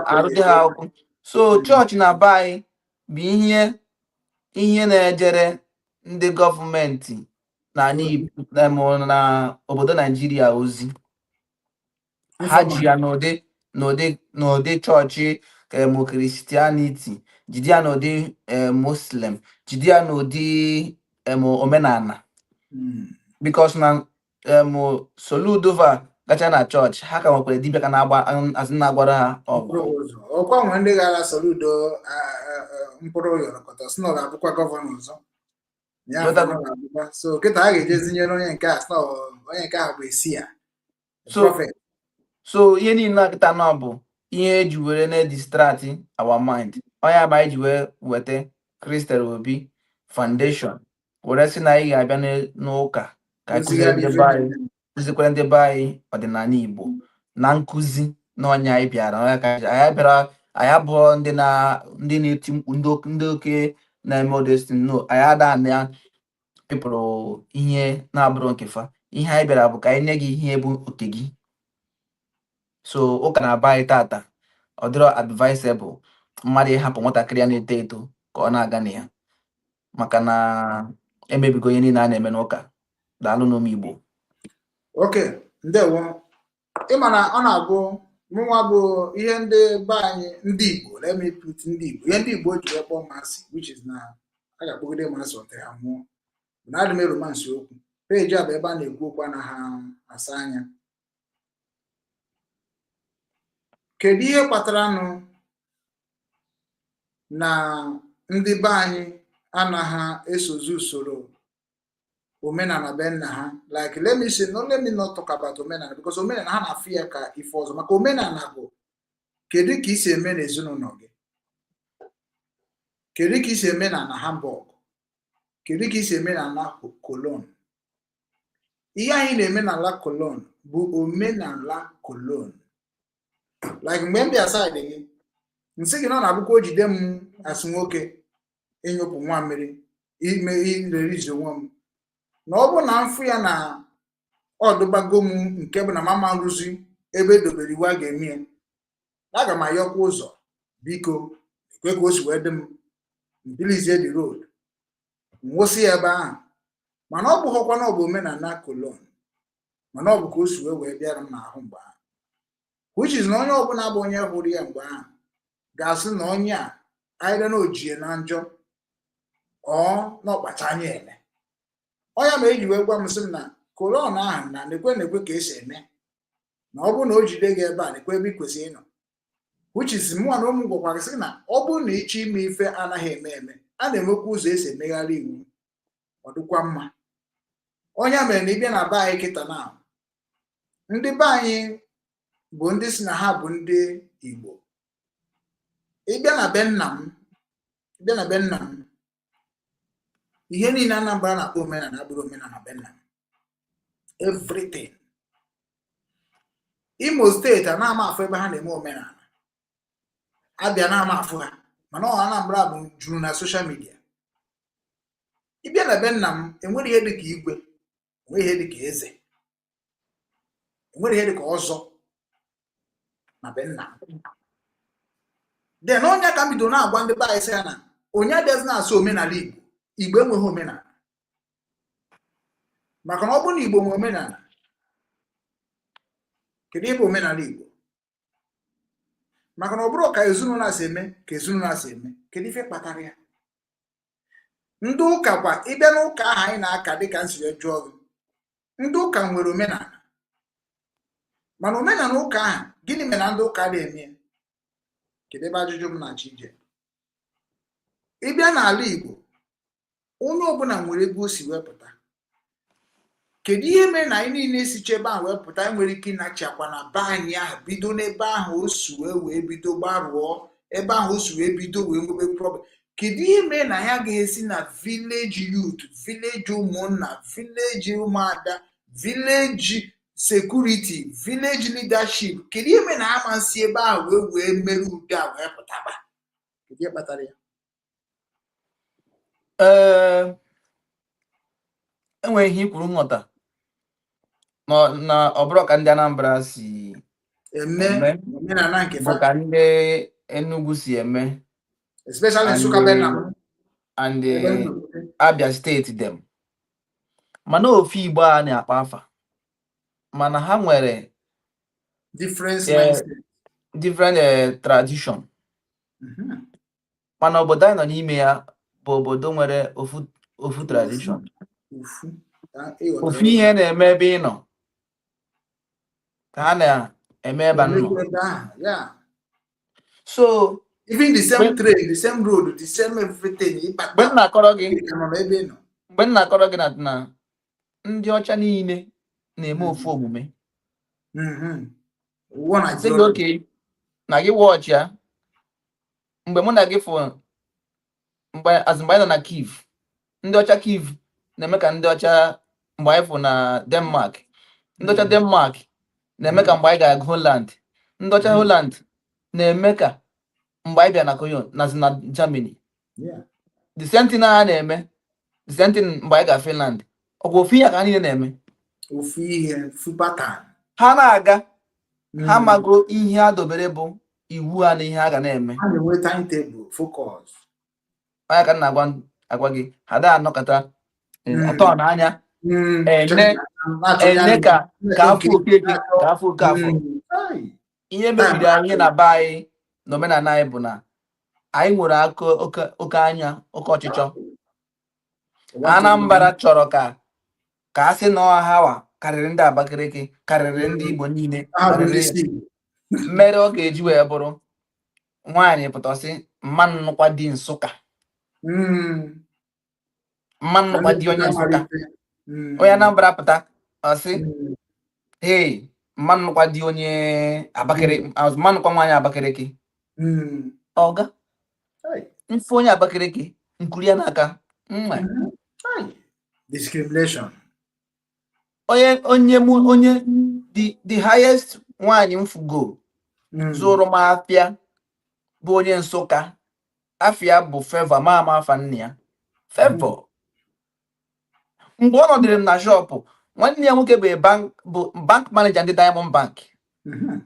arụdị ha akwụkwọ. So chọọchị na be anyị bụ ihe na-ejere ndị gọọmenti na obodo Naijiria ozi. Ha ji ya n'ụdị chọọchị Christianity, jide ya n'ụdị Muslim, jide ya n'ụdị omenala. Because na Soludova gacha na chọọchị ha ka nwekwara dibịa ka na-agbara ha ọgwụ. Ọkwa nwe ndị gara Soludo mkpụrụ yorokọta sị na ọ ga-abụkwa gọvanọ ọzọ. So kịta a ga-ejezinyere onye nke a bụ esi ya. So ihe niile akịta nọ bụ ihe eji were na-distract our mind. Onye bụ anyị ji wee weta Christian Obi Foundation were sị na anyị ga-abịa n'ụka ka kụzikwere ndị be anyị ọdịnala Igbo na nkụzi na onye anyị bịara anyị abụọ ndị na-eti mkpu ndị oke na-eme odestin no anyị ada na pịpụrụ ihe na-abụrụ nkefa. Ihe anyị bịara bụ ka anyị nye gị ihe bụ oke gị. So ụka na-aba anyị tata ọ dịrọ advisable mmadụ ịhapụ nwatakịrị ya na-eto eto ka ọ na-aga na ya maka na emebigo ihe niile a na-eme n'ụka. Daalụ n'ụmụ Igbo. Okay, ndewo. Ịma na ọ na-abụ mụnwa bụ ihe ndị be anyị ndị Igbo let me put ndị Igbo ihe ndị Igbo ji kpọọ masị which is na a ga-akpọgide masị ọtere ha mmụọ na adị m eromansị okwu peji a bụ ebe a na-ekwu okwu na ha asa anya. Kedu ihe kpataranụ na ndị be anyị anaghị esozi usoro omenala be nna ha? Like let me not talk about omenala because omenala ha na-afụ ya ka ife ọzọ maka omenala bụ kedu ka isi eme n'ezinụlọ gị, kedu ka isi eme na Hamburg, kedu ka isi eme n'ala kolon? Ihe anyị na-eme n'ala kolon bụ omenala kolon. Like mgbe m bịa side gị nsị gị na ọ na-abụkwa o jide m asị nwoke ịnyụpụ nwa mmiri ime irerizi onwe m na ọ bụ na mfụ ya na ọdụbago m nke bụ na mama rụzi ebe edobere iwu a ga-eme ya, aga m ayọkwa ụzọ biko ekwe ka o si wee dị m mbilizie the road nwụsị ya ebe ahụ. Mana ọ bụghọkwa na ọ bụ omenala kolon, mana ọ bụ ka o si wee bịara m n'ahụ mgbe ahụ, which is na onye ọbụla bụ onye hụrụ ya mgbe ahụ ga-asị na onye a anyị na ojie na njọ ọ na ọkpacha anya eme. Ọnya ma eji wee gwa m sị m na kolon ahụ na nekwe ka esi eme, na ọ bụrụ na o jide gị ebe a nekwe ebe ị kwesịrị ịnọ, which is mụnwa na ụmụ gwakwara sị na ọ bụrụ na ịchọ ime ife anaghị eme a na-enwekwa ụzọ esi emegharị iwu ọ dịkwa mma. Ọnya mere na ịbịa na be anyị kịta na ndị be anyị bụ ndị si na ha bụ ndị Igbo. Ịbịa na be nna m ihe niile Anambra na-akpọ omenala abụrụ omenala be nna m. Everything. Imo steeti a na-ama afụ ebe ha na-eme omenala, Abịa na-ama afụ ha, mana ọ Anambra bụ juru na soshal midia. Ịbịa na be nna m enwere ihe dịka igwe, enwere ihe dịka eze, enwere ihe dịka ọzọ na be nna m. Then onye ka m bido na-agwa ndị be anyị sị ya na onye abịazi na-asụ omenala Igbo, Igbo enweghị omenala. Maka na ọ bụrụ na Igbo nwe omenala, kedu ihe bụ omenala Igbo? Maka na ọ bụrụ ka ezinụlọ si eme ka ezinụlọ si eme, kedu ife kpatara ya? Ndị ụka kwa ịbịa n'ụka ahụ anyị na-aka dịka nsi wee jụọ gị, ndị ụka nwere omenala, mana omenala ụka ahụ gịnị mere na ndị ụka na-eme? Kedu ebe ajụjụ m na-achọ ije? Ịbịa n'ala Igbo, onye ọbụla nwere ebe o si wepụta. Kedu ihe mere na anyị niile si chebe ahụ wepụta nwere ike ịnachakwa na be anyị ahụ bido n'ebe ahụ o si wee bido gbarụọ, ebe ahụ o si wee bido wee nwebe problem? Kedu ihe mere na ya ga-esi na village youth, village ụmụnna, village ụmụada, village security, village leadership, kedu ihe mere na amasị ebe ahụ wee mere udo a wee pụtaba? Kedu ihe kpatara ya? Enweghị ihe ikwuru nghọta na ọ bụrụ ka ndị Anambra si eme omenala nke bụ ka ndị Enugu si eme, especially Nsukka Benam and Abia steeti dem. Mana ofu Igbo a na-akpa afa, mana ha nwere different tradition. Mana obodo anyị nọ n'ime ya bụ obodo nwere ofu tradition. Ofu ihe na-eme ebe ị nọ ka ha na-eme ebe nọ. So even the same train, the same road, the same everything. Mgbe m na-akọrọ gị na ndị ọcha niile na-eme ofu omume, sị gị oke na gị wọchị ya. Mgbe mụ na gị fụ mgbe anyị nọ na Kiev, ndị ọcha Kiev na-eme ka ndị ọcha mgbe anyị fụ na Denmark, ndị ọcha Denmark na-eme ka mgbe anyị ga-aga Holland, ndị ọcha Holland na-eme ka mgbe anyị bịa na Cologne na Germany. The same thing ha na-eme, the same thing mgbe anyị ga Finland. Ọ bụ ofu ihe ka ha niile na-eme, ofu ihe, pattern. Ha na-aga, ha mago ihe a dobere bụ iwu ha na ihe ha ga na-eme. Ha na-enwe timetable, focus. Onye ka na-agwa gị, ha da anọkọta atọ n'anya ene ka afọ oke gị ka afọ oke afọ. Ihe mebiri anyị na be anyị na omenala anyị bụ na anyị nwere oke anya, oke ọchịchọ. Anambra chọrọ ka a sị na ọha karịrị ndị Abakaliki, karịrị ndị Igbo niile, mere ọ ga-eji wee bụrụ nwaanyị pụtasị mma nnukwu dị Nsụka, mma nnukwu dị onye Nsụka. Onye Anambra pụta ọsị hey mma nnukwu dị onye Abakaliki, mma nnukwu nwaanyị Abakaliki. Ọga mfe onye Abakaliki nkuri ya n'aka Discrimination. onye the highest nwaanyị mfugo zụrụ m afịa bụ onye Nsụka, afịa bụ Favor, mama afa nne ya Favor. Mgbe ọ nọdịrị m na shọpụ, nwanne ya nwoke bụ bank manager ndị Diamond Bank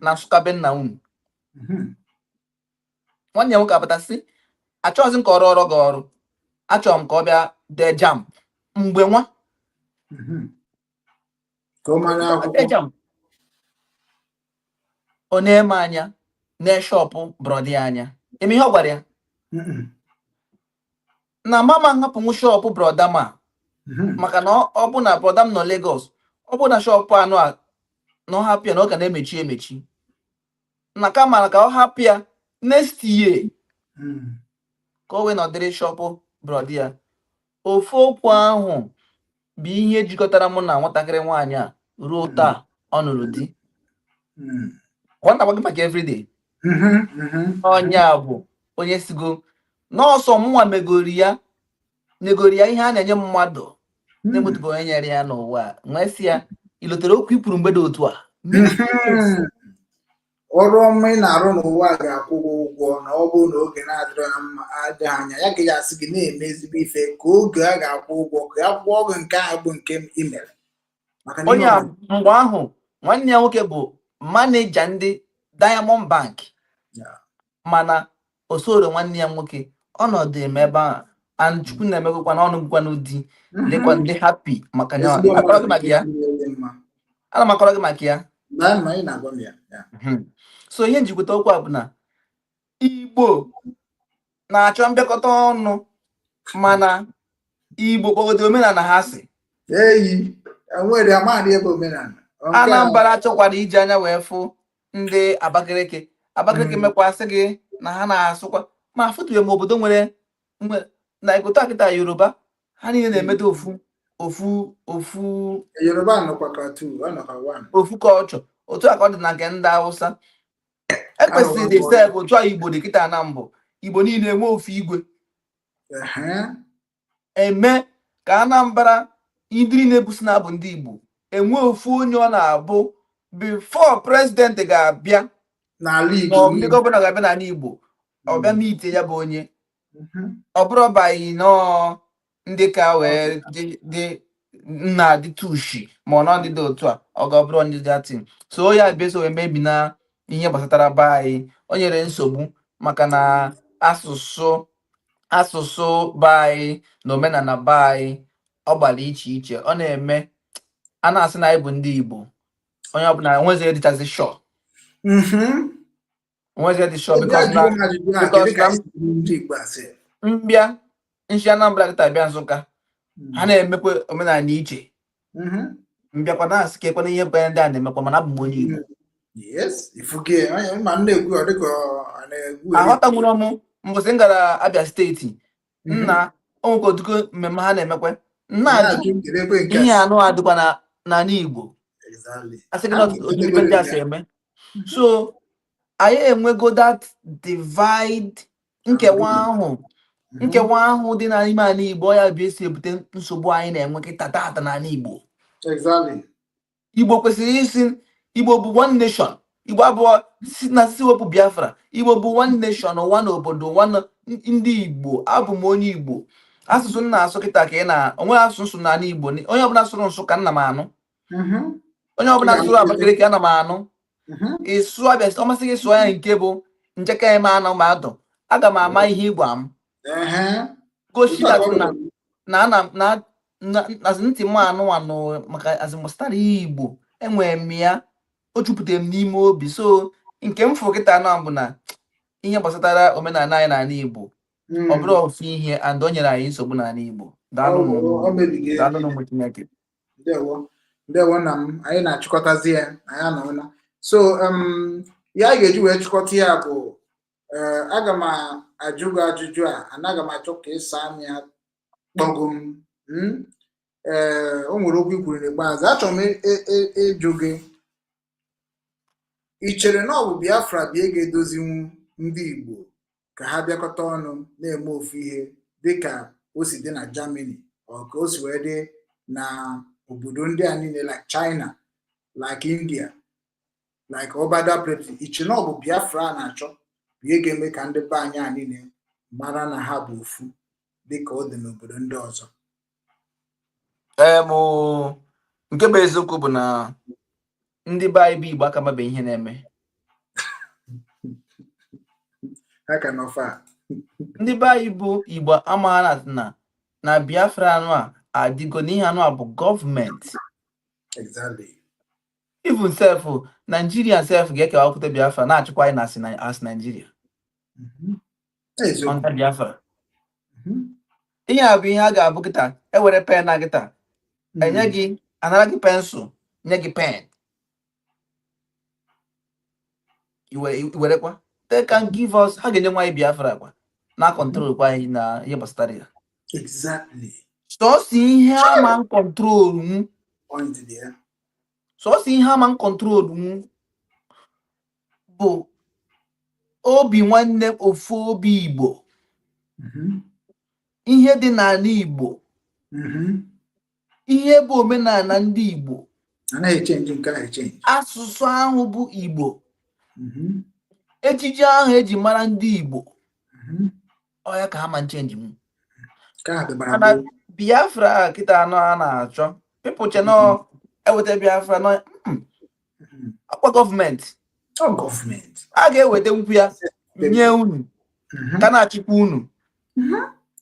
na Nsụka be nna unu. Nwanne ya nwoke apụtasị, achọghịzị m ka ọ rụọrọ gị ọrụ, achọrọ m ka ọ bịa dee jam mgbe nwa ka ọ mara akwụkwọ. Ọ na-eme anya na-eshọpụ brọdị anya. Eme ihe ọ gwara ya na mama hapụnwu shọpụ brọda ma maka na ọ bụ na brọda m nọ Lagos, ọ bụ na shọpụ anụ a na ọ hapụ ya na ọ ga na-emechi emechi, na kama ka ọ hapụ ya next year ka o wee nọdịrị shọpụ brọdị ya. Ofu okwu ahụ bụ ihe jikọtara mụ na nwatakịrị nwaanyị a ruo taa ọ nụrụ di. Ọ na-agwa gị maka everyday. Onye a bụ onye sigo n'ọsọ mụnwa negoro ya ihe a na-enye mmadụ na-enwetụbụ onye nyere ya n'ụwa. Nwee si ya, ilotere okwu ikwuru mgbede otu a. Ọrụ ọma ị na-arụ n'ụwa ga-akwụ gị ụgwọ, na ọ bụrụ na oge na-adịrị adịghị anya ya ka ya asị gị na-eme ezigbo ife ka oge a ga-akwụ ụgwọ ka ya kwụọ gị nke ahụ bụ nke i mere. Onye a mgbe ahụ nwanne ya nwoke bụ maneja ndị Diamond Bank, mana o soro nwanne ya nwoke ọnọdụ eme ebe ahụ, and Chukwu na-emegokwa na ọnụ gwana di dịkwa ndị happy maka na akọrọ gị maka ya. Ana m akọrọ gị maka ya. So ihe njikwata okwu a bụ na Igbo na-achọ mbịakọta ọnụ, mana Igbo kpọgodo omenala ha si. Anambra chọkwara iji anya wee fụ ndị Abakaliki mekwasị gị na ha na-asụkwa, ma fụtụrụ m obodo nwere na Igbo akịta Yoruba, ha niile na-emeta ofu culture. Otu a ka ọ dị na nke ndị Hausa. Ekwesịrị dị sef otu a Igbo dị kịta na mbụ, Igbo niile enwe ofu igwe eme ka Anambra idiri na-ebusi na abụ ndị Igbo enwe ofu onye ọ na-abụ before president ga-abịa n'ala Igbo, ndị gọvanọ ga-abịa n'ala Igbo, ọ bịa n'ite ya bụ onye. Ọ bụrụ bayi nọọ ndị ka wee dị nna dị tushi ma ọ nọ ndị dị otu a, ọ ga-abụrụ ndị dị atin. So ya bịa so emebi na ihe gbasatara be anyị. O nyere nsogbu maka na asụsụ be anyị na omenala be anyị ọ gbara iche iche. Ọ na-eme a na-asị na anyị bụ ndị Igbo, onye ọbụla nweze dịchazi shọ mbịa nshi Anambra dịta bịa Nsụka, ha na-emekwa omenala iche. Mbịakwa na-asị ka ekwana ihe bụ ndị a na-emekwa, mana abụ m onye Igbo. Aghọtanwuru m mbọsị m gara Abia steeti, nna onwekoduko mmemme ha na-emekwe, nna ihe anụ adịkwa n'ala Igbo, asị gị na otu ibe ndị a si eme. So anyị enwego that divide, nkewa ahụ dị n'ime ala Igbo. Ya bụ esi ebute nsogbu anyị na-enwe kịta tata n'ala Igbo. Igbo kwesịrị isi Igbo bụ one nation. Igbo abụọ na sisi wepụ Biafra. Igbo bụ one nation, one obodo, one ndị Igbo. Abụ m onye Igbo. Asụsụ nna asụ kịta ka ị na onwe asụsụ n'ala Igbo. Onye ọbụla sụrụ Nsụka nna m anụ, onye ọbụla sụrụ Abakaliki ana m anụ. Ịsụ Abịa ọ masị gị sụọ ya nke bụ njeka eme anụ ma adụ, aga m ama ihe ịgwa m. Gosi na ntị m anụ maka azụmụstara Igbo enwere m ya, o jupụtara m n'ime obi. So nke m fụrụ kịta na bụ na ihe gbasatara omenala anyị n'ala Igbo ọ bụrụ ofu ihe, and o nyere anyị nsogbu n'ala Igbo. Daalụ Chineke. Ndewo na m, anyị na-achịkọtazi ya, anyị anọla. So ya ga-eji wee chịkọta ya bụ aga m ajụ gị ajụjụ a, anaghị m achọ ka ịsa m ya kpọgom. O nwere okwu ikwuru n'ikpeazụ, achọrọ m ịjụ gị, ị chere na ọ bụ Biafra bịa ga-edozinwu ndị Igbo ka ha bịakọta ọnụ na-eme ofu ihe dịka o si dị na Germany ka o si wee dị na obodo ndị a niile like China, like India, like other places. Iche na ọ bụ Biafra a na-achọ bụ ihe ga-eme ka ndị be anyị a niile mara na ha bụ ofu dịka ọ dị n'obodo ndị ọzọ. Nke bụ eziokwu bụ na ndị be anyị bụ Igbo aka mabe ihe na-eme. Ha ka nọfa. Ndị be anyị bụ Igbo amaghị na Biafra anụ a adịgo n'ihe anụ a bụ gọọmenti. Exactly. Even self Nigeria self ga-ekewa akwụkwọ Biafra na-achịkwa anyị na as Nigeria. Under Biafra. Ihe a bụ ihe a ga-abụ kịta ewere pen na kịta enye gị anara gị pensụl nye gị pen iwerekwa they can give us ha ga-enye nwaanyị Biafra kwa na control kwa anyị na ihe gbasara ya. Exactly. Sọọsọ ihe ama control m point there. Sọọsọ ihe ama control m bụ obi nwanne ofu obi Igbo. Ihe dị n'ala Igbo. Ihe bụ omenala ndị Igbo. Asụsụ ahụ bụ Igbo. Ejiji ahụ eji mara ndị Igbo. Ọ ya ka ha ma nchenji m. Mana Biafra kịta anọ a na-achọ people cheno eweta Biafra nọ akwa gọọmenti. A ga-eweta nkwu ya nye unu ka na-achịkwa unu.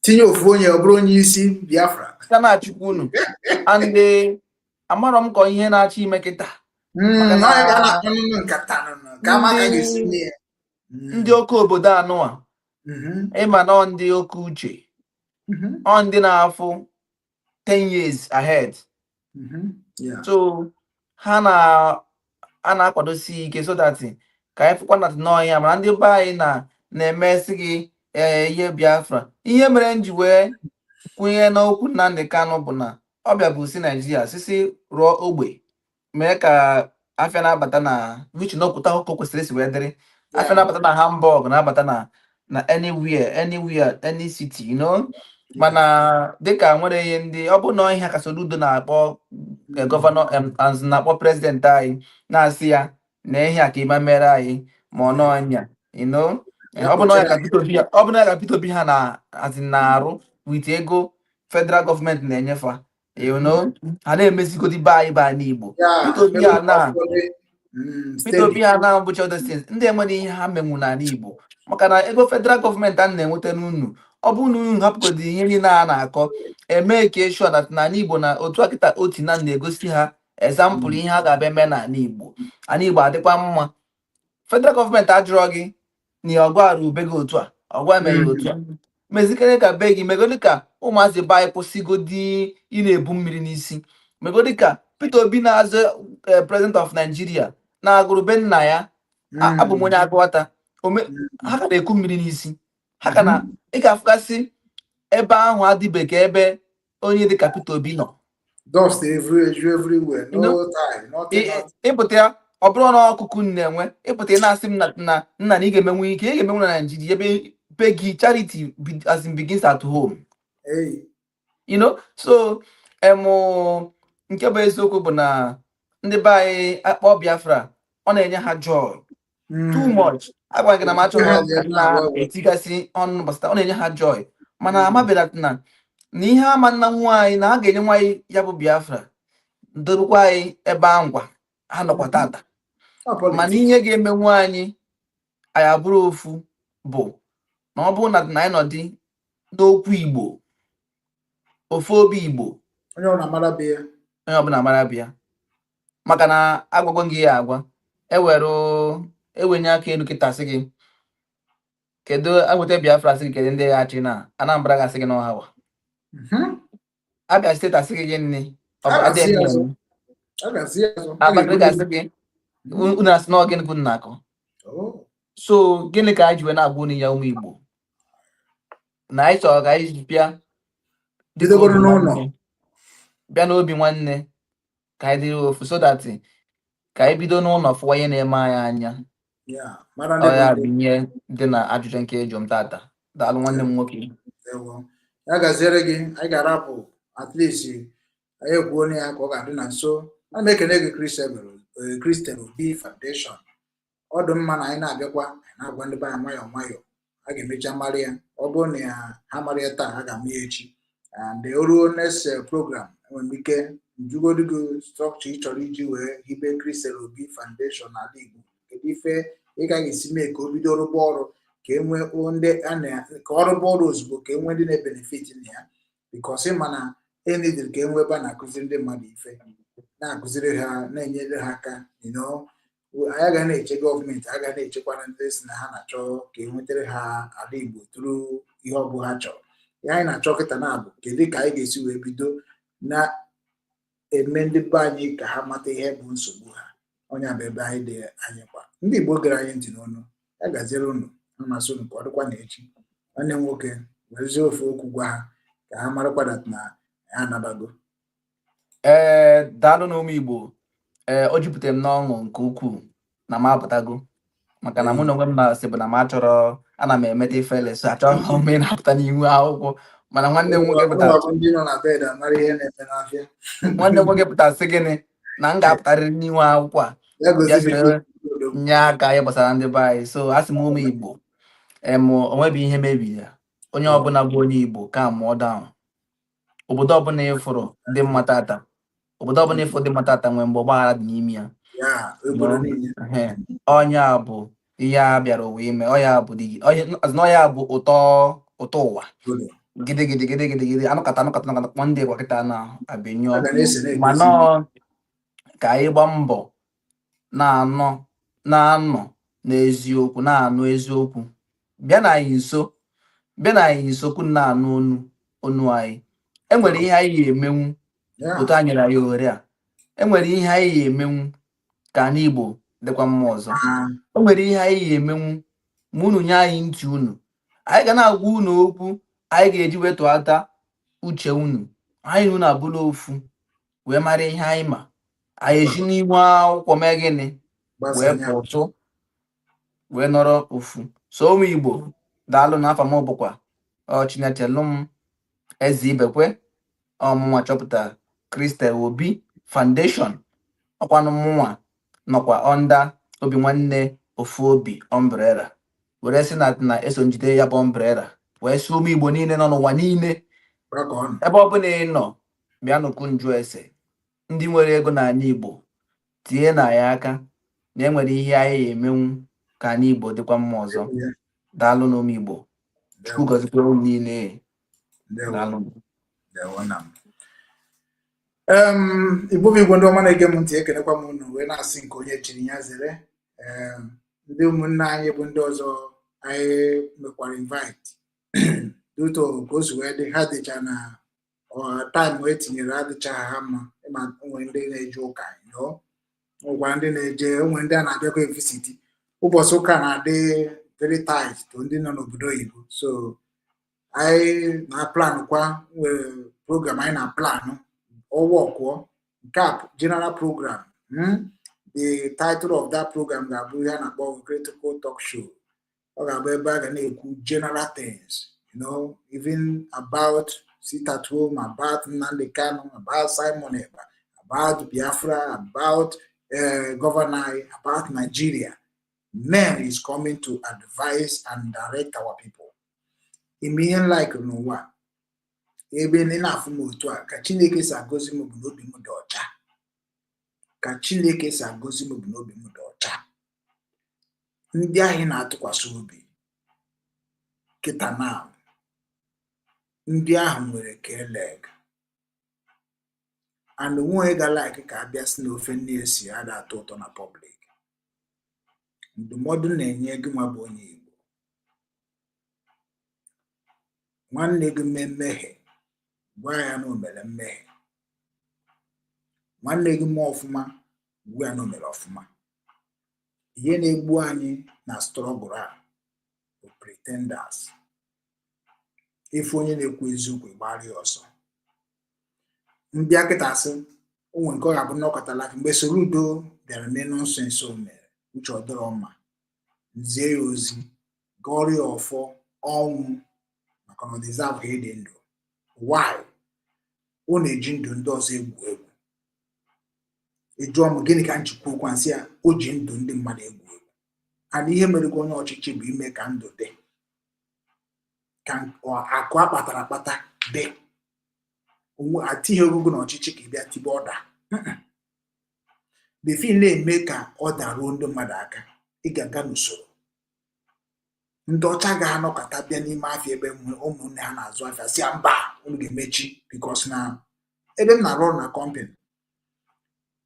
Tinye ofu onye ọ bụrụ onye isi Biafra ka na-achịkwa unu. And amarọ m ka ihe na-achị ime kịta. Ndị oke obodo anụ a ịma na ndị oke uche ọ ndị na-afụ 10 years ahead. So ha na-akwadosi ike so that ka anyị fụkwa na n'ọhịa mana ndị be anyị na-emesi gị ihe Biafra. Ihe mere m ji wee kwenye n'okwu Nnamdi Kanu bụ na ọbịa bụ si Nigeria sisi rụọ ogbe mee ka afịa na-abata na which n'okwuta ụkọ kwesịrị isi wee dịrị. Afịa na-abata na Hamburg na-abata na anywhere any city mana dịka nwere ihe ndị ọ bụ na ihe ka Soludo na-akpọ gọvanọ na-akpọ prezidenti anyị na-asị ya na ihe a ka ịma mere anyị ma ọ n'ọnya ọ bụ na ya ka Peter Obi ha na-arụ wit ego federal gọọmenti na-enyefe ha na-emezigodi be anyị ba n'Igbo. Peter Obi ha na-abụcha other states ndị enwere ihe ha menwu n'ala Igbo maka na ego federal gọọmenti a na-enweta n'unu ọ bụ na unu hapụgodi ihe niile a na-akọ eme ka esho na n'ala Igbo na otu akịta oti na-egosi ha ezampụlụ ihe a ga-abịa mee n'ala Igbo. Ala Igbo adịkwa mma. Federal gọọmenti ajụrọ gị na ọgụ arụ ube gị otu a ọgụ emeghị otu a mezikere ka be gị megodi ka ụmụazị be anyị kwụsịgodi ị na-ebu mmiri n'isi. Megodi ka Peter Obi na-azụ president of Nigeria na-agụrụ be nna ya abụ m onye agụwata ha ka na-eku mmiri n'isi. Ha ka na ị ga-afụgasị ebe ahụ adịbe ka ebe onye dịka Peter Obi nọ. Dust everywhere. Ịpụta ya ọ bụrụ na ọkụkụ na-enwe ịpụta na-asị m na nna ị ga-emenwu ike ị ga-emenwu na Nigeria ebe be gị charity as in begins at home. So nke bụ eziokwu bụ na ndị be anyị akpọ Biafra ọ na-enye ha joy too much. Agwa gị na m achọghị na-etigasị ọnụ gbasara ọ na-enye ha joy mana amabịara na ihe ama nna nwaanyị na a ga-enye nwaanyị ya bụ Biafra dorukwa anyị ebe ngwa ha nọkwa tata. Mana ihe ga-eme nwaanyị anyị abụrụ ofu bụ na ọ bụrụ na anyị nọdị n'okwu Igbo ofu obi Igbo onye ọbụla mara bịa maka na agwagwo gị ya agwa ewenye aka elu kịta sị gị kedu agwete Biafra sị gị kedu ndị ya achị na Anambra gasị gị n'ọhawa Abia steeti asị gị nne Abakaliki gasị gị unu asị na gịnị ka unu na-akọ. So gịnị ka anyị ji wee na-agwa unu ya ụmụ Igbo na anyị chọrọ ka anyị bịa n'obi nwanne ka anyị dịrị ofu so that ka anyị bido n'ụlọ fụwa ihe na-eme anyị anya ọ ya binye dị na ajụjụ nke eji m tata. Daalụ nwanne m nwoke. Ya gaziere gị. Anyị ga-arapụ at least anyị kwuo onye ya ka ọ ga-adị na nso. A na-ekene gị Christian Obi Foundation. Ọ dị mma na anyị na-abịakwa na-agwa ndị be anyị nwayọọ nwayọọ, a ga-emecha mara ya. Ọ bụrụ na ha mara ya taa, ha ga-ama ya echi, and oruo next program enwere m ike njugodigo strọkchọ ị chọrọ iji wee hibe Christian Obi Foundation n'ala Igbo. Kedu ife ị gaghị esi mee ka o bido rụba ọrụ, ka enwee ndị ka ọ rụba ọrụ ozugbo, ka enwee ndị na-ebenefit na ya, bikos ịma na enidiri ka enwee ebe a na-akụziri ndị mmadụ ife, na-akụziri ha, na-enyere ha aka. Anyị agaghị na-eche gọọmenti, agaghị na-echekwara ndị si na ha na-achọ ka e nwetara ha ala Igbo tụrụ ihe ọ bụ ha chọrọ. Ihe anyị na-achọ kịta na-abụ kedu ka anyị ga-esi wee bido na-eme ndị be anyị ka ha mata ihe bụ nsogbu ha. Onye bụ ebe anyị dị anyị kwa. Ndị Igbo gere anyị ntị n'ọnụ, ya gaziere unu, amasị unu ka ọ dịkwa na echi. Nwanne m nwoke werezie ofe okwu gwa ha ka ha marakwa na ha anabago. Daalụ na ụmụ Igbo. O jupụtara m n'ọṅụ nke ukwuu na m apụtago, maka na mụ na onwe m na-asị bụ na m achọrọ, ana m emeta ifele, so achọrọ m ịnapụta n'ihu akwụkwọ, mana nwanne m nwoke pụtara sị gịnị na m ga-apụtarịrị n'ihu akwụkwọ a bịa soro nye aka ihe gbasara ndị be anyị. So a sị m ụmụ Igbo, onwebi ihe mebiri ya. Onye ọbụla bụ onye Igbo ka mụọ down. Obodo ọbụla ịfụrụ dị mma tata, obodo ọbụla ịfụ dị mma tata nwere mgbe ọgbaghara dị n'ime ya. Onye a bụ ihe a bịara ụwa ime, ọya bụ ụtọ ụwa. Gidigidi anụkata kpọ ndị Igbo kịta na-abịanyụ, mana ka anyị gbaa mbọ na-anọ n'eziokwu, na-anụ eziokwu, bịa na anyị nso kwụ na-anụ onu anyị. Enwere ihe anyị ga-emenwu otu a nyere anyị ohere a. Enwere ihe anyị ga-emenwu ka anyị Igbo dịkwa mma ọzọ. O nwere ihe anyị ga-emenwu ma unu nye anyị ntị unu. Anyị ga na-agwa unu okwu anyị ga-eji wetụ ata uche unu. Anyị unu abụla ofu wee mara ihe anyị ma. Anyị eji n'ime akwụkwọ mee gịnị wee pụtụ wee nọrọ ofu. So ụmụ Igbo, daalụ. N'afọ m bụkwa Chinechelụ m Eze Ibekwe, ọmụnwa chọpụta Christian Obi Foundation. Ọkwanụ mụnwa nọkwa onda Obi Nwanne Ofu Obi umbrella, were sị na eso njide ya bụ umbrella wee sị ụmụ Igbo niile nọ n'ụwa niile, ebe ọ bụla ị nọ, bịa nụkwu njụ ese. Ndị nwere ego n'ala Igbo, tinye na ya aka na enwere ihe anyị emenwu ka anyị Igbo dịkwa mma ọzọ. Daalụ n'ụmụ Igbo. Chukwu gọzikwa unu niile. Daalụ. Igbo bụ Igbo ndị ọma na-ege m ntị, ekenekwa m unu wee na-asị nke onye chiri ya zere. Ndị ụmụnne anyị bụ ndị ọzọ anyị mekwara invite duto ka o si wee dị, ha dịcha na taịm wee tinyere adịcha ha mma. Ịma onwe ndị na-eje ụka, ụgwa ndị na-eje, onwe ndị a na-abịakwa evisiti. Ụbọchị ụka na-adị very tight to ndị nọ n'obodo oyibo. So anyị na-aplan kwa nwere program anyị na-aplanụ ọwa ọkwụọ nke a general program. The title of that program ga-abụ ihe a na-akpọ critical talk show. Ọ ga-abụ ebe a ga na-ekwu general things, even about sit at home, about Nnamdi Kanu, about Simon Ekpa, about Biafra, about governor, about Nigeria. Men is coming to advise and direct our people. Ime like n'ụwa ebe ndị na-afụ m otu a, ka Chineke si agọzi m bụ n'obi m dị ọcha. Ka Chineke si agọzi m bụ n'obi m dị ọcha. Ndị ahụ na-atụkwasị obi kịta na ndị ahụ nwere keleg, and onwe ga like ka abịa si n'ofe nne esi ada atọ ụtọ na public. Ndụmọdụ na-enye gị nwa bụ onye Igbo. Nwanne gị mee mmehie, gwa ya na o mere mmehie. Nwanne gị mee ọfụma, gwa ya na o mere ọfụma. Ihe na-egbu anyị na strọgụl a bụ pretenders. Ife onye na-ekwu eziokwu gbara ya ọsọ. Ndị akịta asị onwe nke ọ ga-abụ nnọkọtala mgbe Soludo bịara mee nọnsensị o mere uche ọ dịrọ mma, zie ya ozi, gọrọ ya ọfọ ọnwụ maka na ọ dịzabụ ịdị ndụ. Why? ọ na-eji ndụ ndị ọzọ egwu egwu. Ịjụọ m gịnị ka njikwa okwu nsị ya, o ji ndụ ndị mmadụ egwu egwu. And ihe mere onye ọchịchị bụ ime ka ndụ dị, ka akụ akpatara akpata dị. Atighị ogogo na ọchịchị ka ị bịa tibe ọda. Befi na-eme ka ọ daruo ndị mmadụ aka, ị ga-aga n'usoro. Ndị ọcha ga-anọkọta bịa n'ime afịa ebe ụmụnne ha na-azụ afịa si mba unu ga-emechi bikos na ebe m na-arụ ọrụ na kọmpani,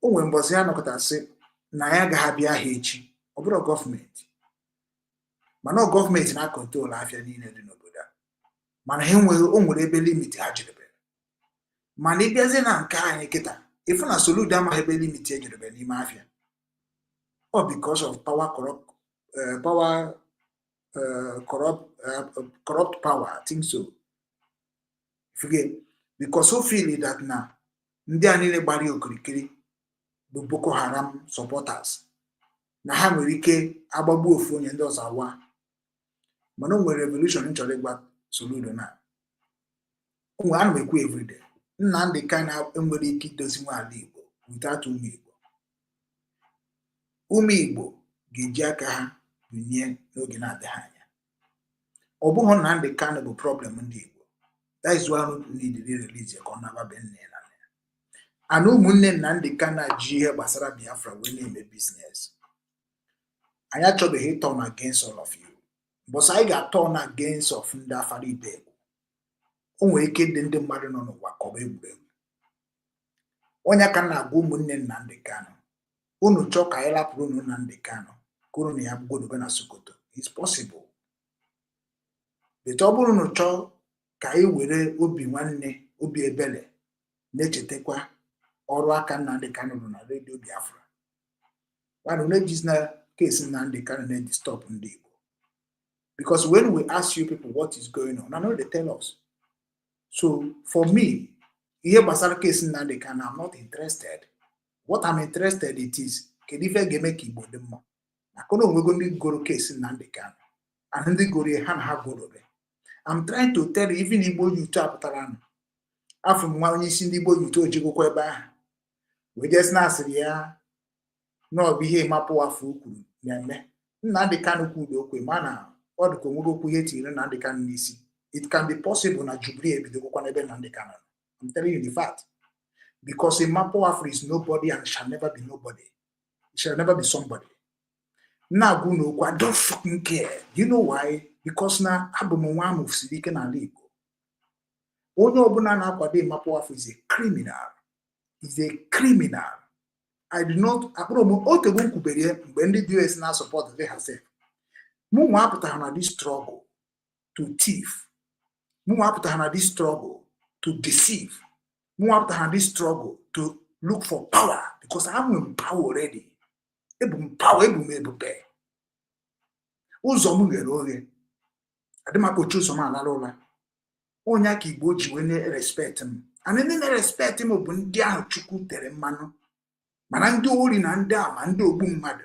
o nwere mbọsị ha nọkọta sị na ya agaghị abịa ha echi. Ọ bụrụ gọọmenti, mana gọọmenti na-akọntrol afịa niile dị n'obodo a, mana ha o nwere ebe limiti ha jedebere. Mana ịbịazie na nke anyị kịta, ịfụ na Soludo amaghị ebe limiti ejedebere n'ime afịa. Ọ because of corrupt power, I think so. Because so feel that na ndị a niile gbara okirikiri bụ Boko Haram supporters, na ha nwere ike agbagbu ofu onye ndị ọzọ awa. Mana o nwere revolution nchọrọ ịgba Soludo na onwe a na-ekwu everyday. Nnamdi Kanu enwere ike idozi nwa ala Igbo without ụmụ Igbo. Ụmụ Igbo ga-eji aka ha binye n'oge na-adịghị anya. Ọ bụghị Nnamdi Kanu bụ problem ndị Igbo. That is why we need to release ka ọ na-aba be nne na nne. And ụmụnne Nnamdi Kanu ji ihe gbasara Biafra wee na-eme business. Anyị achọbeghị turn against all of you. But anyị ga-turn against of ndị afara ibe. O nwere ike dị ndị mmadụ nọ n'ụwa ka ọ bụ egwuregwu. Onye ka na-agwa ụmụnne Nnamdi Kanu, unu chọọ ka anyị lapụrụ unu Nnamdi Kanu kwuru na ya bụgodobe na Sokoto. It's possible. But ọ bụrụ unu chọọ ka anyị were obi nwanne, obi ebele na-echetakwa ọrụ aka Nnamdi Kanu nọ na redio Biafra. Wanu na-ejizi na case Nnamdi Kanu na-disturb ndị Igbo. Because when we ask you people what is going on, I know they tell us. So for me, ihe gbasara case Nnamdi Kanu, I'm not interested. What I'm interested in is kedu ife ga-eme ka Igbo dị mma. Na kono onwego ndị goro case Nnamdi Kanu, and ndị goro ha na ha gorobe. I'm trying to tell you, even Igbo youth apụtara nụ. Afọ m nwa onye isi ndị Igbo youth ojigokwa ebe ahụ. We just na-asịrị ya na ọ bụ ihe mapụ afọ ukwuru na-eme. Nnamdi Kanu kwuru okwu mana ọ dị ka onwere okwu ihe tinyere Nnamdi Kanu n'isi. It can be possible na Jubilee ebidogokwa n'ebe Nnamdi Kanu. I'm telling you the fact. Because a Mapo Afro is nobody and shall never be nobody. It shall never be somebody. Now go no, I don't fucking care. You know why? Because now Abumwam of Sidike na Igbo. Onye obuna na akwade Mapo Afro is a criminal. Is a criminal. I do not apromo otegun kuberie mgbe ndị US na support they herself. Mu apụta na this struggle to thief. Mu apụta na this struggle to deceive. Mu apụta na this struggle to look for power because I'm in power already. Ebum power ebum ebube. Ụzọ m ghere oghe. Adịmakwa ụzọ m alala ụla. Onye aka Igbo ji wee respect m. And ndị na-respect m bụ ndị ahụ Chukwu tere mmanụ. Mana ndị ori na ndị ama ndị ogbu mmadụ.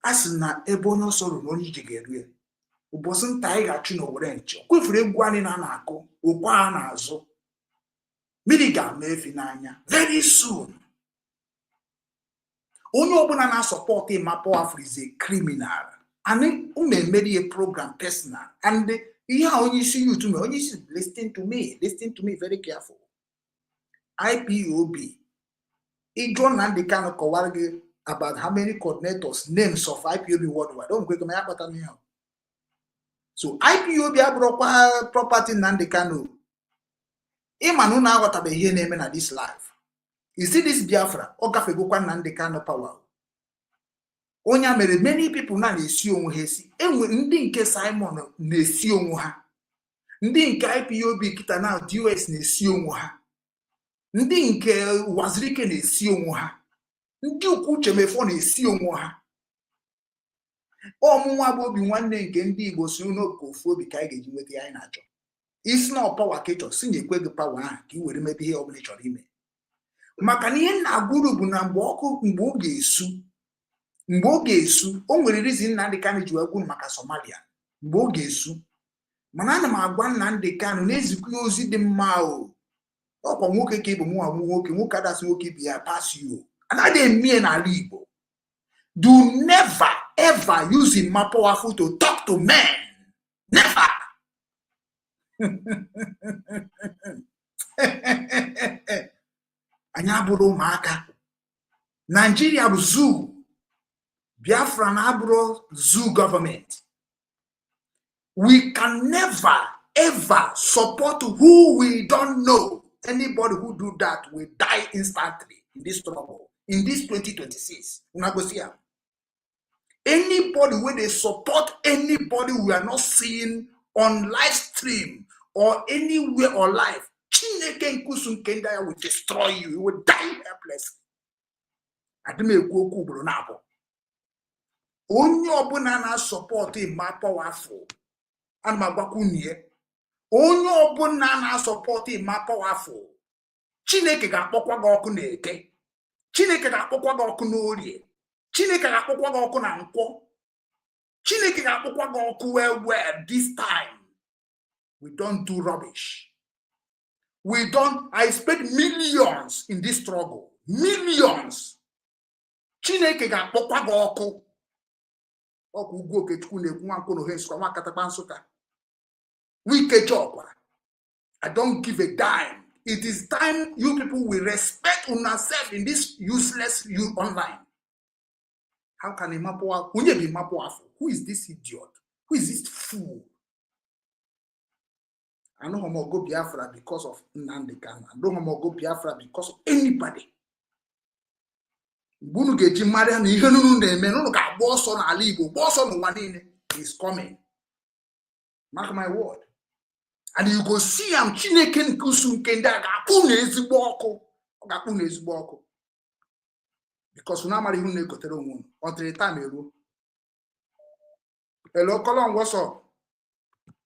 A sị na ebe onye ọsọ ruru onye ije ga-eru ya. Ụbọchị nta anyị ga-achụ n'Owere nche. Kwefuru egwu anyị na-akụ, okwa ha n'azụ. Mmiri ga-ama efi n'anya. Very soon. Onye ọbụla na-support Mapo Afro is a criminal. And made a program personal. And ihe onye isi you to me, onye isi listen to me very careful. IPOB. John Nnamdi Kanu kọwara gị about how many coordinators, names of IPOB worldwide. Don't quick my so IPOB abụrụkwa property Nnamdi Kanu. Imanu na aghọtabe ihe na-eme na this life. You see this Biafra, ọ gafegokwa Nnamdi Kanu power. Onye mere many people na-esi onwe ha esi. Enwe ndị nke Simon na-esi onwe ha. Ndị nke IPOB kita na US na-esi onwe ha. Ndị nke Wazirike na-esi onwe ha. Ndị ukwu Chemefo na-esi onwe ha. Ọmụnwa bụ obi nwanne nke ndị Igbo si n'oge ofu obi ka anyị ga-eji nweta ya anyị na-achọ. Isi na power ka ịchọ si nyekwe gị power ahụ ka ị were mebe ihe ọbụla ị chọrọ ime. Maka na ihe na-agwụrụ bụ na mgbe ọ ga-esu o nwere reason Nnamdi Kanu ji egwu maka Somalia mgbe ọ ga-esu. Mana ana m agwa Nnamdi Kanu na-ezikwa ozi dị mma o. Ọkwa nwoke ka ịbụ mụ amụ nwoke, nwoke adasị nwoke bi ya pass you. Anaghị eme n'ala Igbo. Do never ever use him more powerful to talk to men. Never. Anya bụrụ ụmụaka. Nigeria bụ zoo. Biafra na abụrụ zoo government. We can never ever support who we don't know. Anybody who do that will die instantly in this struggle. In this 2026. Anybody when they support anybody we are not seeing on live stream or anywhere or live, Chineke nkusu nkenda ya will destroy you. You will die helplessly. Adime ekwu bro na abo. Onye ọbụla na support ma powerful. Ana magbaku nie. Onye ọbụla na support ma powerful. Chineke ga-akpọkwa gị ọkụ na eke. Chineke ga-akpọkwa gị ọkụ n'orie. Chineke ga-akpọkwa gị ọkụ na nkwọ. Chineke ga-akpọkwa gị ọkụ where this time we don't do rubbish. I spent millions in this struggle. Millions. Chineke ga-akpọkwa gị ọkụ. Ọkụ ugwu Okechukwu na-ekwu nwa nkwo n'ohe nsụkwa nwa katakpa Nsụka. Wike job. I don't give a dime. It is time you people will respect yourself in this useless you online. How can a mapoa? Who is this idiot? Who is this fool? I know how go Biafra because of Nnamdi Kanu. I know how go Biafra because of anybody. Bunu geji Maria ni ihe nunu na-eme nunu ka boss on ala Igbo, boss on ụwa niile is coming. Mark my word. And you go see am Chineke nkusu nke ndị a ga-akpụ na ezigbo ọkụ. Ọ ga-akpụ na ezigbo ọkụ. Because una mara ihu na-egotere onwe unu. Until the time eruo. Hello, Colon, what's up?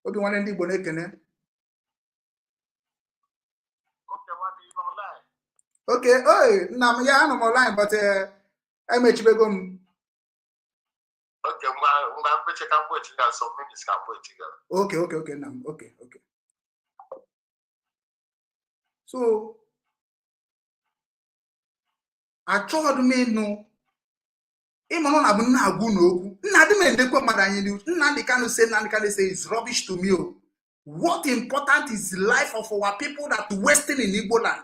Obi nwanne ndị Igbo na-ekene. Okay, oh, nna m ya anọ m online, but emechibego m. Okay, I'm going to check out some minutes. Okay, now, okay. So, I told me no. Even on Abu Naguno, Nadim de Comadani, Nandi can say it's rubbish to me. What important is the life of our people that wasting in Igbo land?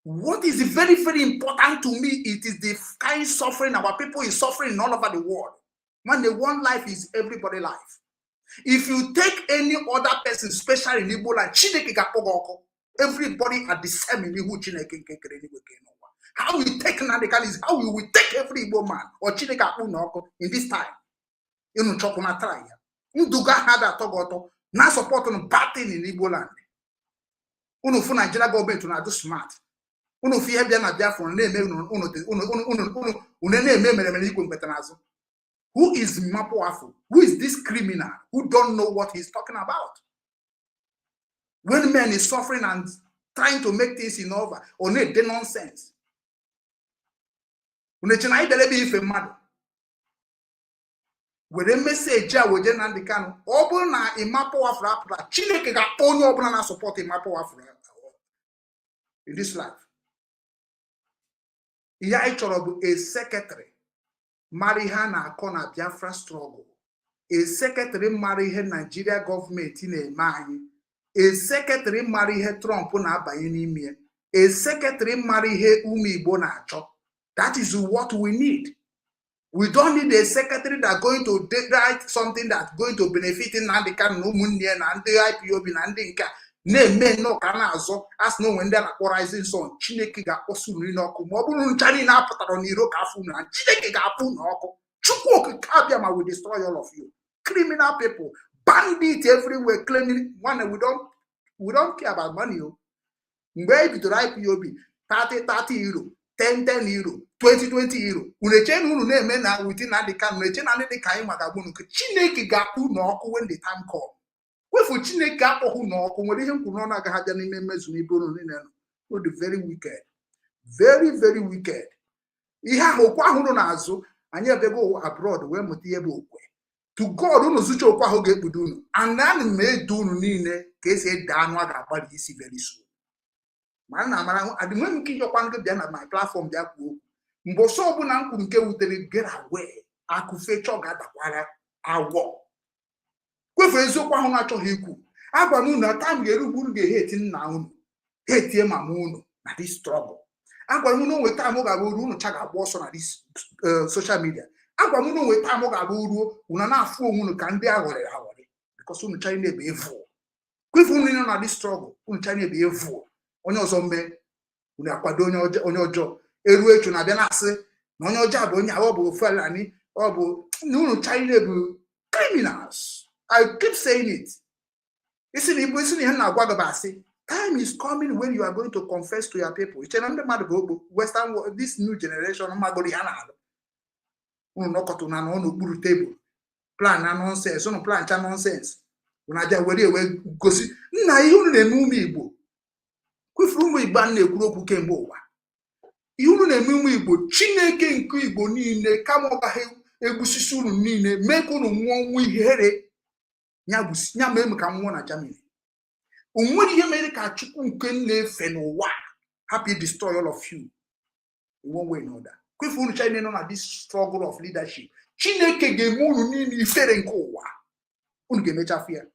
What is very, very important to me, it is the kind of suffering our people is suffering all over the world. When the one life is everybody life. If you take any other person, especially in Igbo land, Chineke ga-akpọ everybody at the same level. How we take Nandekal is how we will take every Igbo man or Chineke akpọ in this time. You chọkụ na try ya. Nduga hada togoto na support on batting in Igbo land. Unu fu Nigeria government na do smart. Unu fi hebia na Biafra na-eme unu who is Mapoafu? Who is this criminal who don't know what he's talking about? When man is suffering and trying to make things in over, or need the nonsense. When the mad. With a message, I will generate the can open a Mapoafu. Chineke ga only open and support a Mapoafu in this life. A secretary. Marry her na akona Biafra struggle. A secretary marry her Nigeria government in a mind. A secretary marry her Trump na abayini. A secretary marry her Igbo na achọ. That is what we need. We don't need a secretary that's going to write something that's going to benefit in the can no money and the IPOB and the name no kana azo as no when they're rising son Chineke ga osuri no ko mo buru nchani na apụtara n'iro ka afu na Chineke ga afu na ọkụ Chukwu okike ma will destroy all of you criminal people bandits everywhere claiming one we don't care about money mgbe bidoro IPOB 30 euro 10 euro 20 euro uneche unu na-eme na within na the can uneche na ndị ka anyị magagbunu Chineke ga afu na ọkụ when the time comes. Wefu Chineke akpọhụ n'ọkụ nwere ihe nkwuru ọnụ agaghị abịa n'ime mmezu n'ibe unu niile no the very wicked very wicked ihe ahụ okwu ahụ nọ n'azụ anyị ebego abroad wee mụta ihe bụ okwe to God unu zuche okwu ahụ ga-ekpudo unu and then me edu unu niile ka esi ede anụ a ga-agbali isi very soon ma na amara adịnwe m ike ịjọkwa nke bịa na my platform bịa kwuo mgbe ọsọ ọbụla m kwuru nke wutere get away akụfe chọ ga-adakwara agwọ kwefu eziokwu ahụ na-achọghị ikwu agwa m unu aka m ga-eru unu ga-eheti nna unu hetie mama unu na this struggle agwara m na onwe taa m ga-abụ uru unu cha ga-agba ọsọ na this social media agwara m na onwe taa m ga-abụ uru unu na-afụ onwe unu ka ndị aghọrị aghọrị because unu chara na-ebe evu kwefu unu nọ na this struggle unu chara na-ebe evu onye ọzọ mee unu akwado onye ọjọọ eru echu na-abịa na-asị na onye ọjọọ bụ onye ọ bụ Fulani ọ bụ na unu chara na-ebu criminals. I keep saying it. Isi na ihe na-agwa gị bụ asị time is coming when you are going to confess to your people. Iche na ndị mmadụ bụ Western world, this new generation magoro ya na-alụ unu nọkọtụ na n'okpuru tebụl plan na nonsense unu plan cha nonsense unu aja were ewe gosi nna ihe unu na-eme ụmụ Igbo kwefuru ụmụ Igbo na-ekwuru okwu kemgbe ụwa ihe unu na-eme ụmụ Igbo Chineke nke Igbo niile kama ọ gaghị egbusisi unu niile mee ka unu nwụọ ọnwụ ihere nya mee ka m nwụọ na Germany onwere ihe mere ka Chukwu nke na-efe n'ụwa happy destroy all of you in one way or another. Kwefu unu China nọ na this struggle of leadership Chineke ga-eme unu niile ifere nke ụwa unu ga-emecha afia.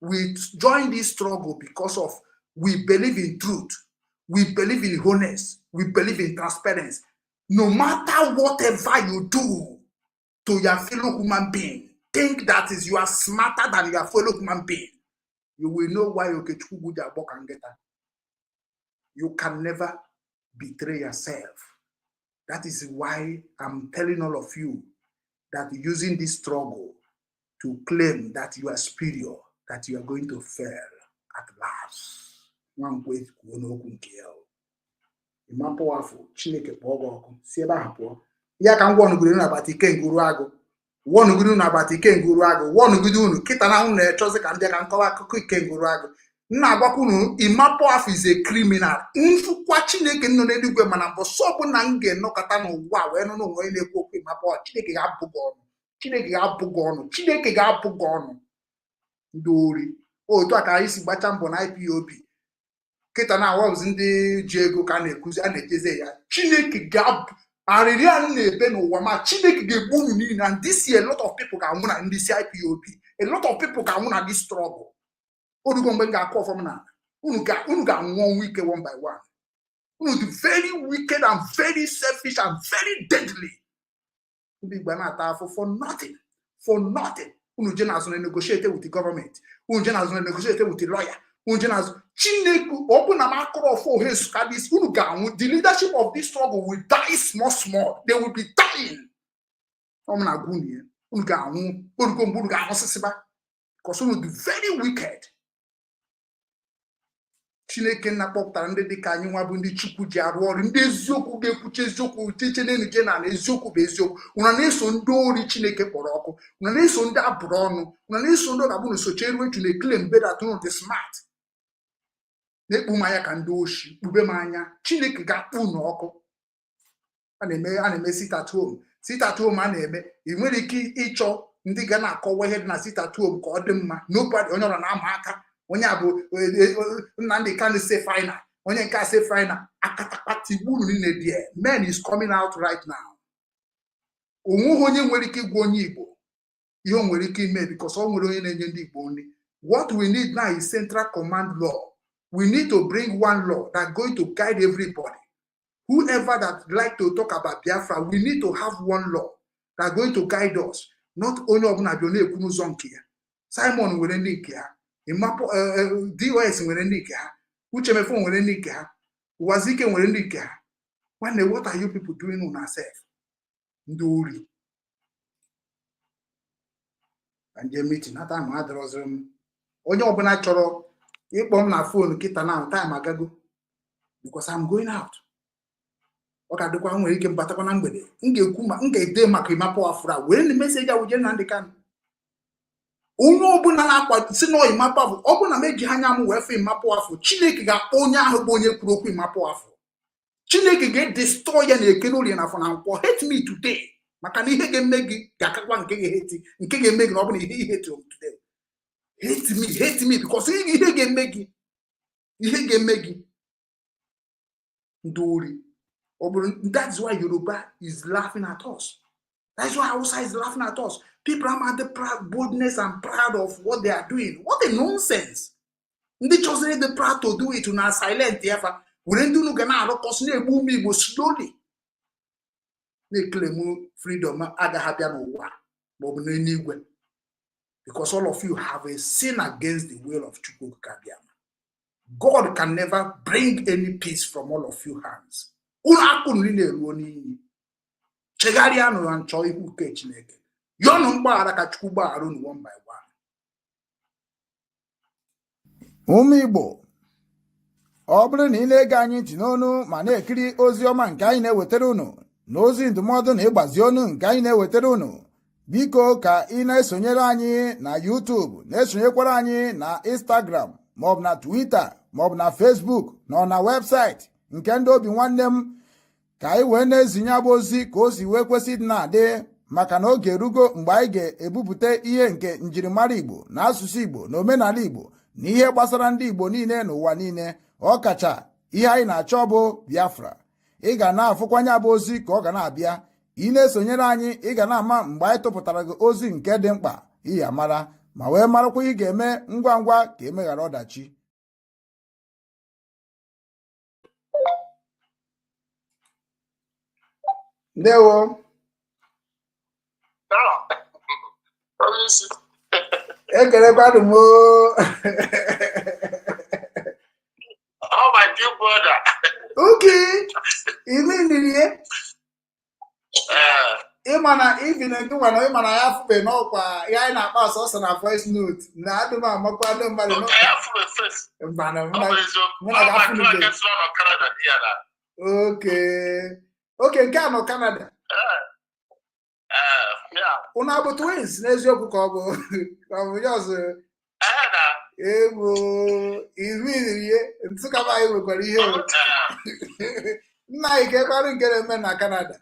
We join this struggle because of we believe in truth, we believe in honest, we believe in transparency. No matter whatever you do to your fellow human being, think that is you are smarter than your fellow human being. You will know why you can never betray yourself. That is why I'm telling all of you that using this struggle to claim that you are superior, that you are going to fail at last. One way to go no kunkiel. Imapo afu Chineke pogo si ebe ahapụ ya ka ngwa onuguru na abati kenguru agụ wonuguru na abati kenguru agụ wonuguru unu kita na unu na-echozi ka ndị ka nkọwa akụkọ kenguru agụ nna agwakwa unu Imapo afu is a criminal mfukwa Chineke nọ n'eluigwe mana mbọ sọbụ na nge nọkọta n'ụwa wee nọ n'onwe na-ekwu okwu Imapo Chineke ga-abụ gị ọnụ Chineke ga-abụ gị ọnụ Chineke ga-abụ gị ọnụ ndị ori otu a ka anyị si gbacha mbọ na IPOB kita na awozi ndị ji ego ka na-ekuzi a na-ejeze ya Chineke ga-abụ arịrị a na-ebe n'ụwa ma Chineke ga-egbu unu niile and this year a lot of people ga-anwụ na ndị IPOB a lot of people ga-anwụ na this struggle orugo mgbe m ga-akọ ọfọm na unu ga-anwụ ọnwụ ike one by one unu dị very wicked and very selfish and very deadly ndị Igbo na-ata afọ for nothing unu je na-azụ na negotiate with the government unu je na-azụ na negotiate with the lawyer unu je na-azụ Chineke ọ bụ na m akọrọ ọfọ ohe kadis unu ga-anwụ the leadership of this struggle will die small they will be dying ọ na agụnye unu ga-anwụ orugo mgbe unu ga-anwụ sịsịba because unu dị very wicked Chineke na-akpọpụtara ndị dịka anyị nwa bụ ndị Chukwu ji arụ ọrụ ndị eziokwu ga-ekwuchi eziokwu ucheche n'enuje na eziokwu bụ eziokwu unu na-eso ndị ori Chineke kpọrọ ọkụ unu na-eso ndị abụrụ ọnụ unu na-eso ndị ọgabụ soche eru echu na-ekele mbe dat unu dị smart na-ekpu m anya ka ndị oshi kpube m anya Chineke ga-akpụ unu ọkụ a na-eme sit at home a na-eme ị nwere ike ịchọ ndị ga na-akọwa ihe dị na sit at home ka ọ dị mma nobody onye ọrụ na-ama aka onye a bụ Nnamdi Kanu say final onye nke a say final akatakpati gburu niile dị men is coming out right now onwe onye nwere ike ịgwa onye Igbo ihe o nwere ike ime because o nwere onye na-enye ndị Igbo nri. What we need now is central command law. We need to bring one law that's going to guide everybody. Whoever that like to talk about Biafra, we need to have one law that's going to guide us. Not only Obuna Bione Kunuzonkia, Simon Werenikia, Imapo DOS Werenikia, Uchemefon Werenikia, Wazike Werenikia. What are you people doing on ourselves? Nduri. And they meeting at time Adrosum. Only Obuna Choro. If I'm na phone, kita now time agago because I'm going out. Oka do kwa nwere ike mbata na mgbede. Ngekwu ma ngede maka Imapo afura. Were the message awuje na ndị kan. Onye ọbụla na-akwa si no Imapo afu, ọbụna meji anya m wee fe Imapo afu. Chineke ga onye ahụ bụ onye kwuru okwu Imapo afu. Chineke ga destroy ya na ekenori na afọ na nkwọ. Hate me today. Maka na ihe ga-eme gị ga-akakwa nke ga-hate. Nke ga-eme gị na ọbụna ihe hate today. Hate me because ihe ga-eme gị Nduri. That's why Yoruba is laughing at us. That's why Hausa is laughing at us. People are the proud boldness and proud of what they are doing. What a nonsense. They just need the proud to do it to not silent. We didn't do no slowly. They claim freedom because all of you have a sin against the will of Chukwu Kabiama. God can never bring any peace from all of you hands. Chegariano and Choi who catch nigga. Yon umbara kachuba arun one by Ụmụ Igbo, ọ bụrụ na ị na-ege anyị ntị n'onu ma na-ekiri ozi ọma nke anyị na-ewetara unu na ozi ndụmọdụ na ịgbazi ọnụ nke anyị na-ewetara unu, biko ka ị na-esonyere anyị na YouTube, na-esonyekwara anyị na Instagram maọbụ na Twitter maọbụ na Facebook na webụsaịtị nke ndị obi nwanne m, ka anyị wee na-ezinye abụ ozi ka o si wee kwesị dị na-adị, maka na oge erugo mgbe anyị ga-ebupụta ihe nke njirimara Igbo na asụsụ Igbo na omenala Igbo na ihe gbasara ndị Igbo niile n'ụwa niile, ọkacha ihe anyị na-achọ bụ Biafra. Ị ga na-afụkwanye abụ ozi ka ọ ga na-abịa. Ị na-esonyere anyị, ị ga na-ama mgbe anyị tụpụtara gị ozi nke dị mkpa iyi amara, ma wee marakwa ị ga-eme ngwa ngwa ka emeghara ọdachi. Ndewo. Ekelekwanụ m. Oh, my dear brother. Okay. Immediately. Imana even nduwa imana ya fube n'ọkwa ya anyị na-akpa ọsọsọ na voice note na adụm amakwa ndị mmadụ no. Okay, nke a nọ Canada. Unu abụ twins n'eziokwu ka ọ bụ ya ọzọ. Ego ihe ntụkaba anyị nwekwara ihe nna anyị ka ebe arụ nke na-eme na Canada.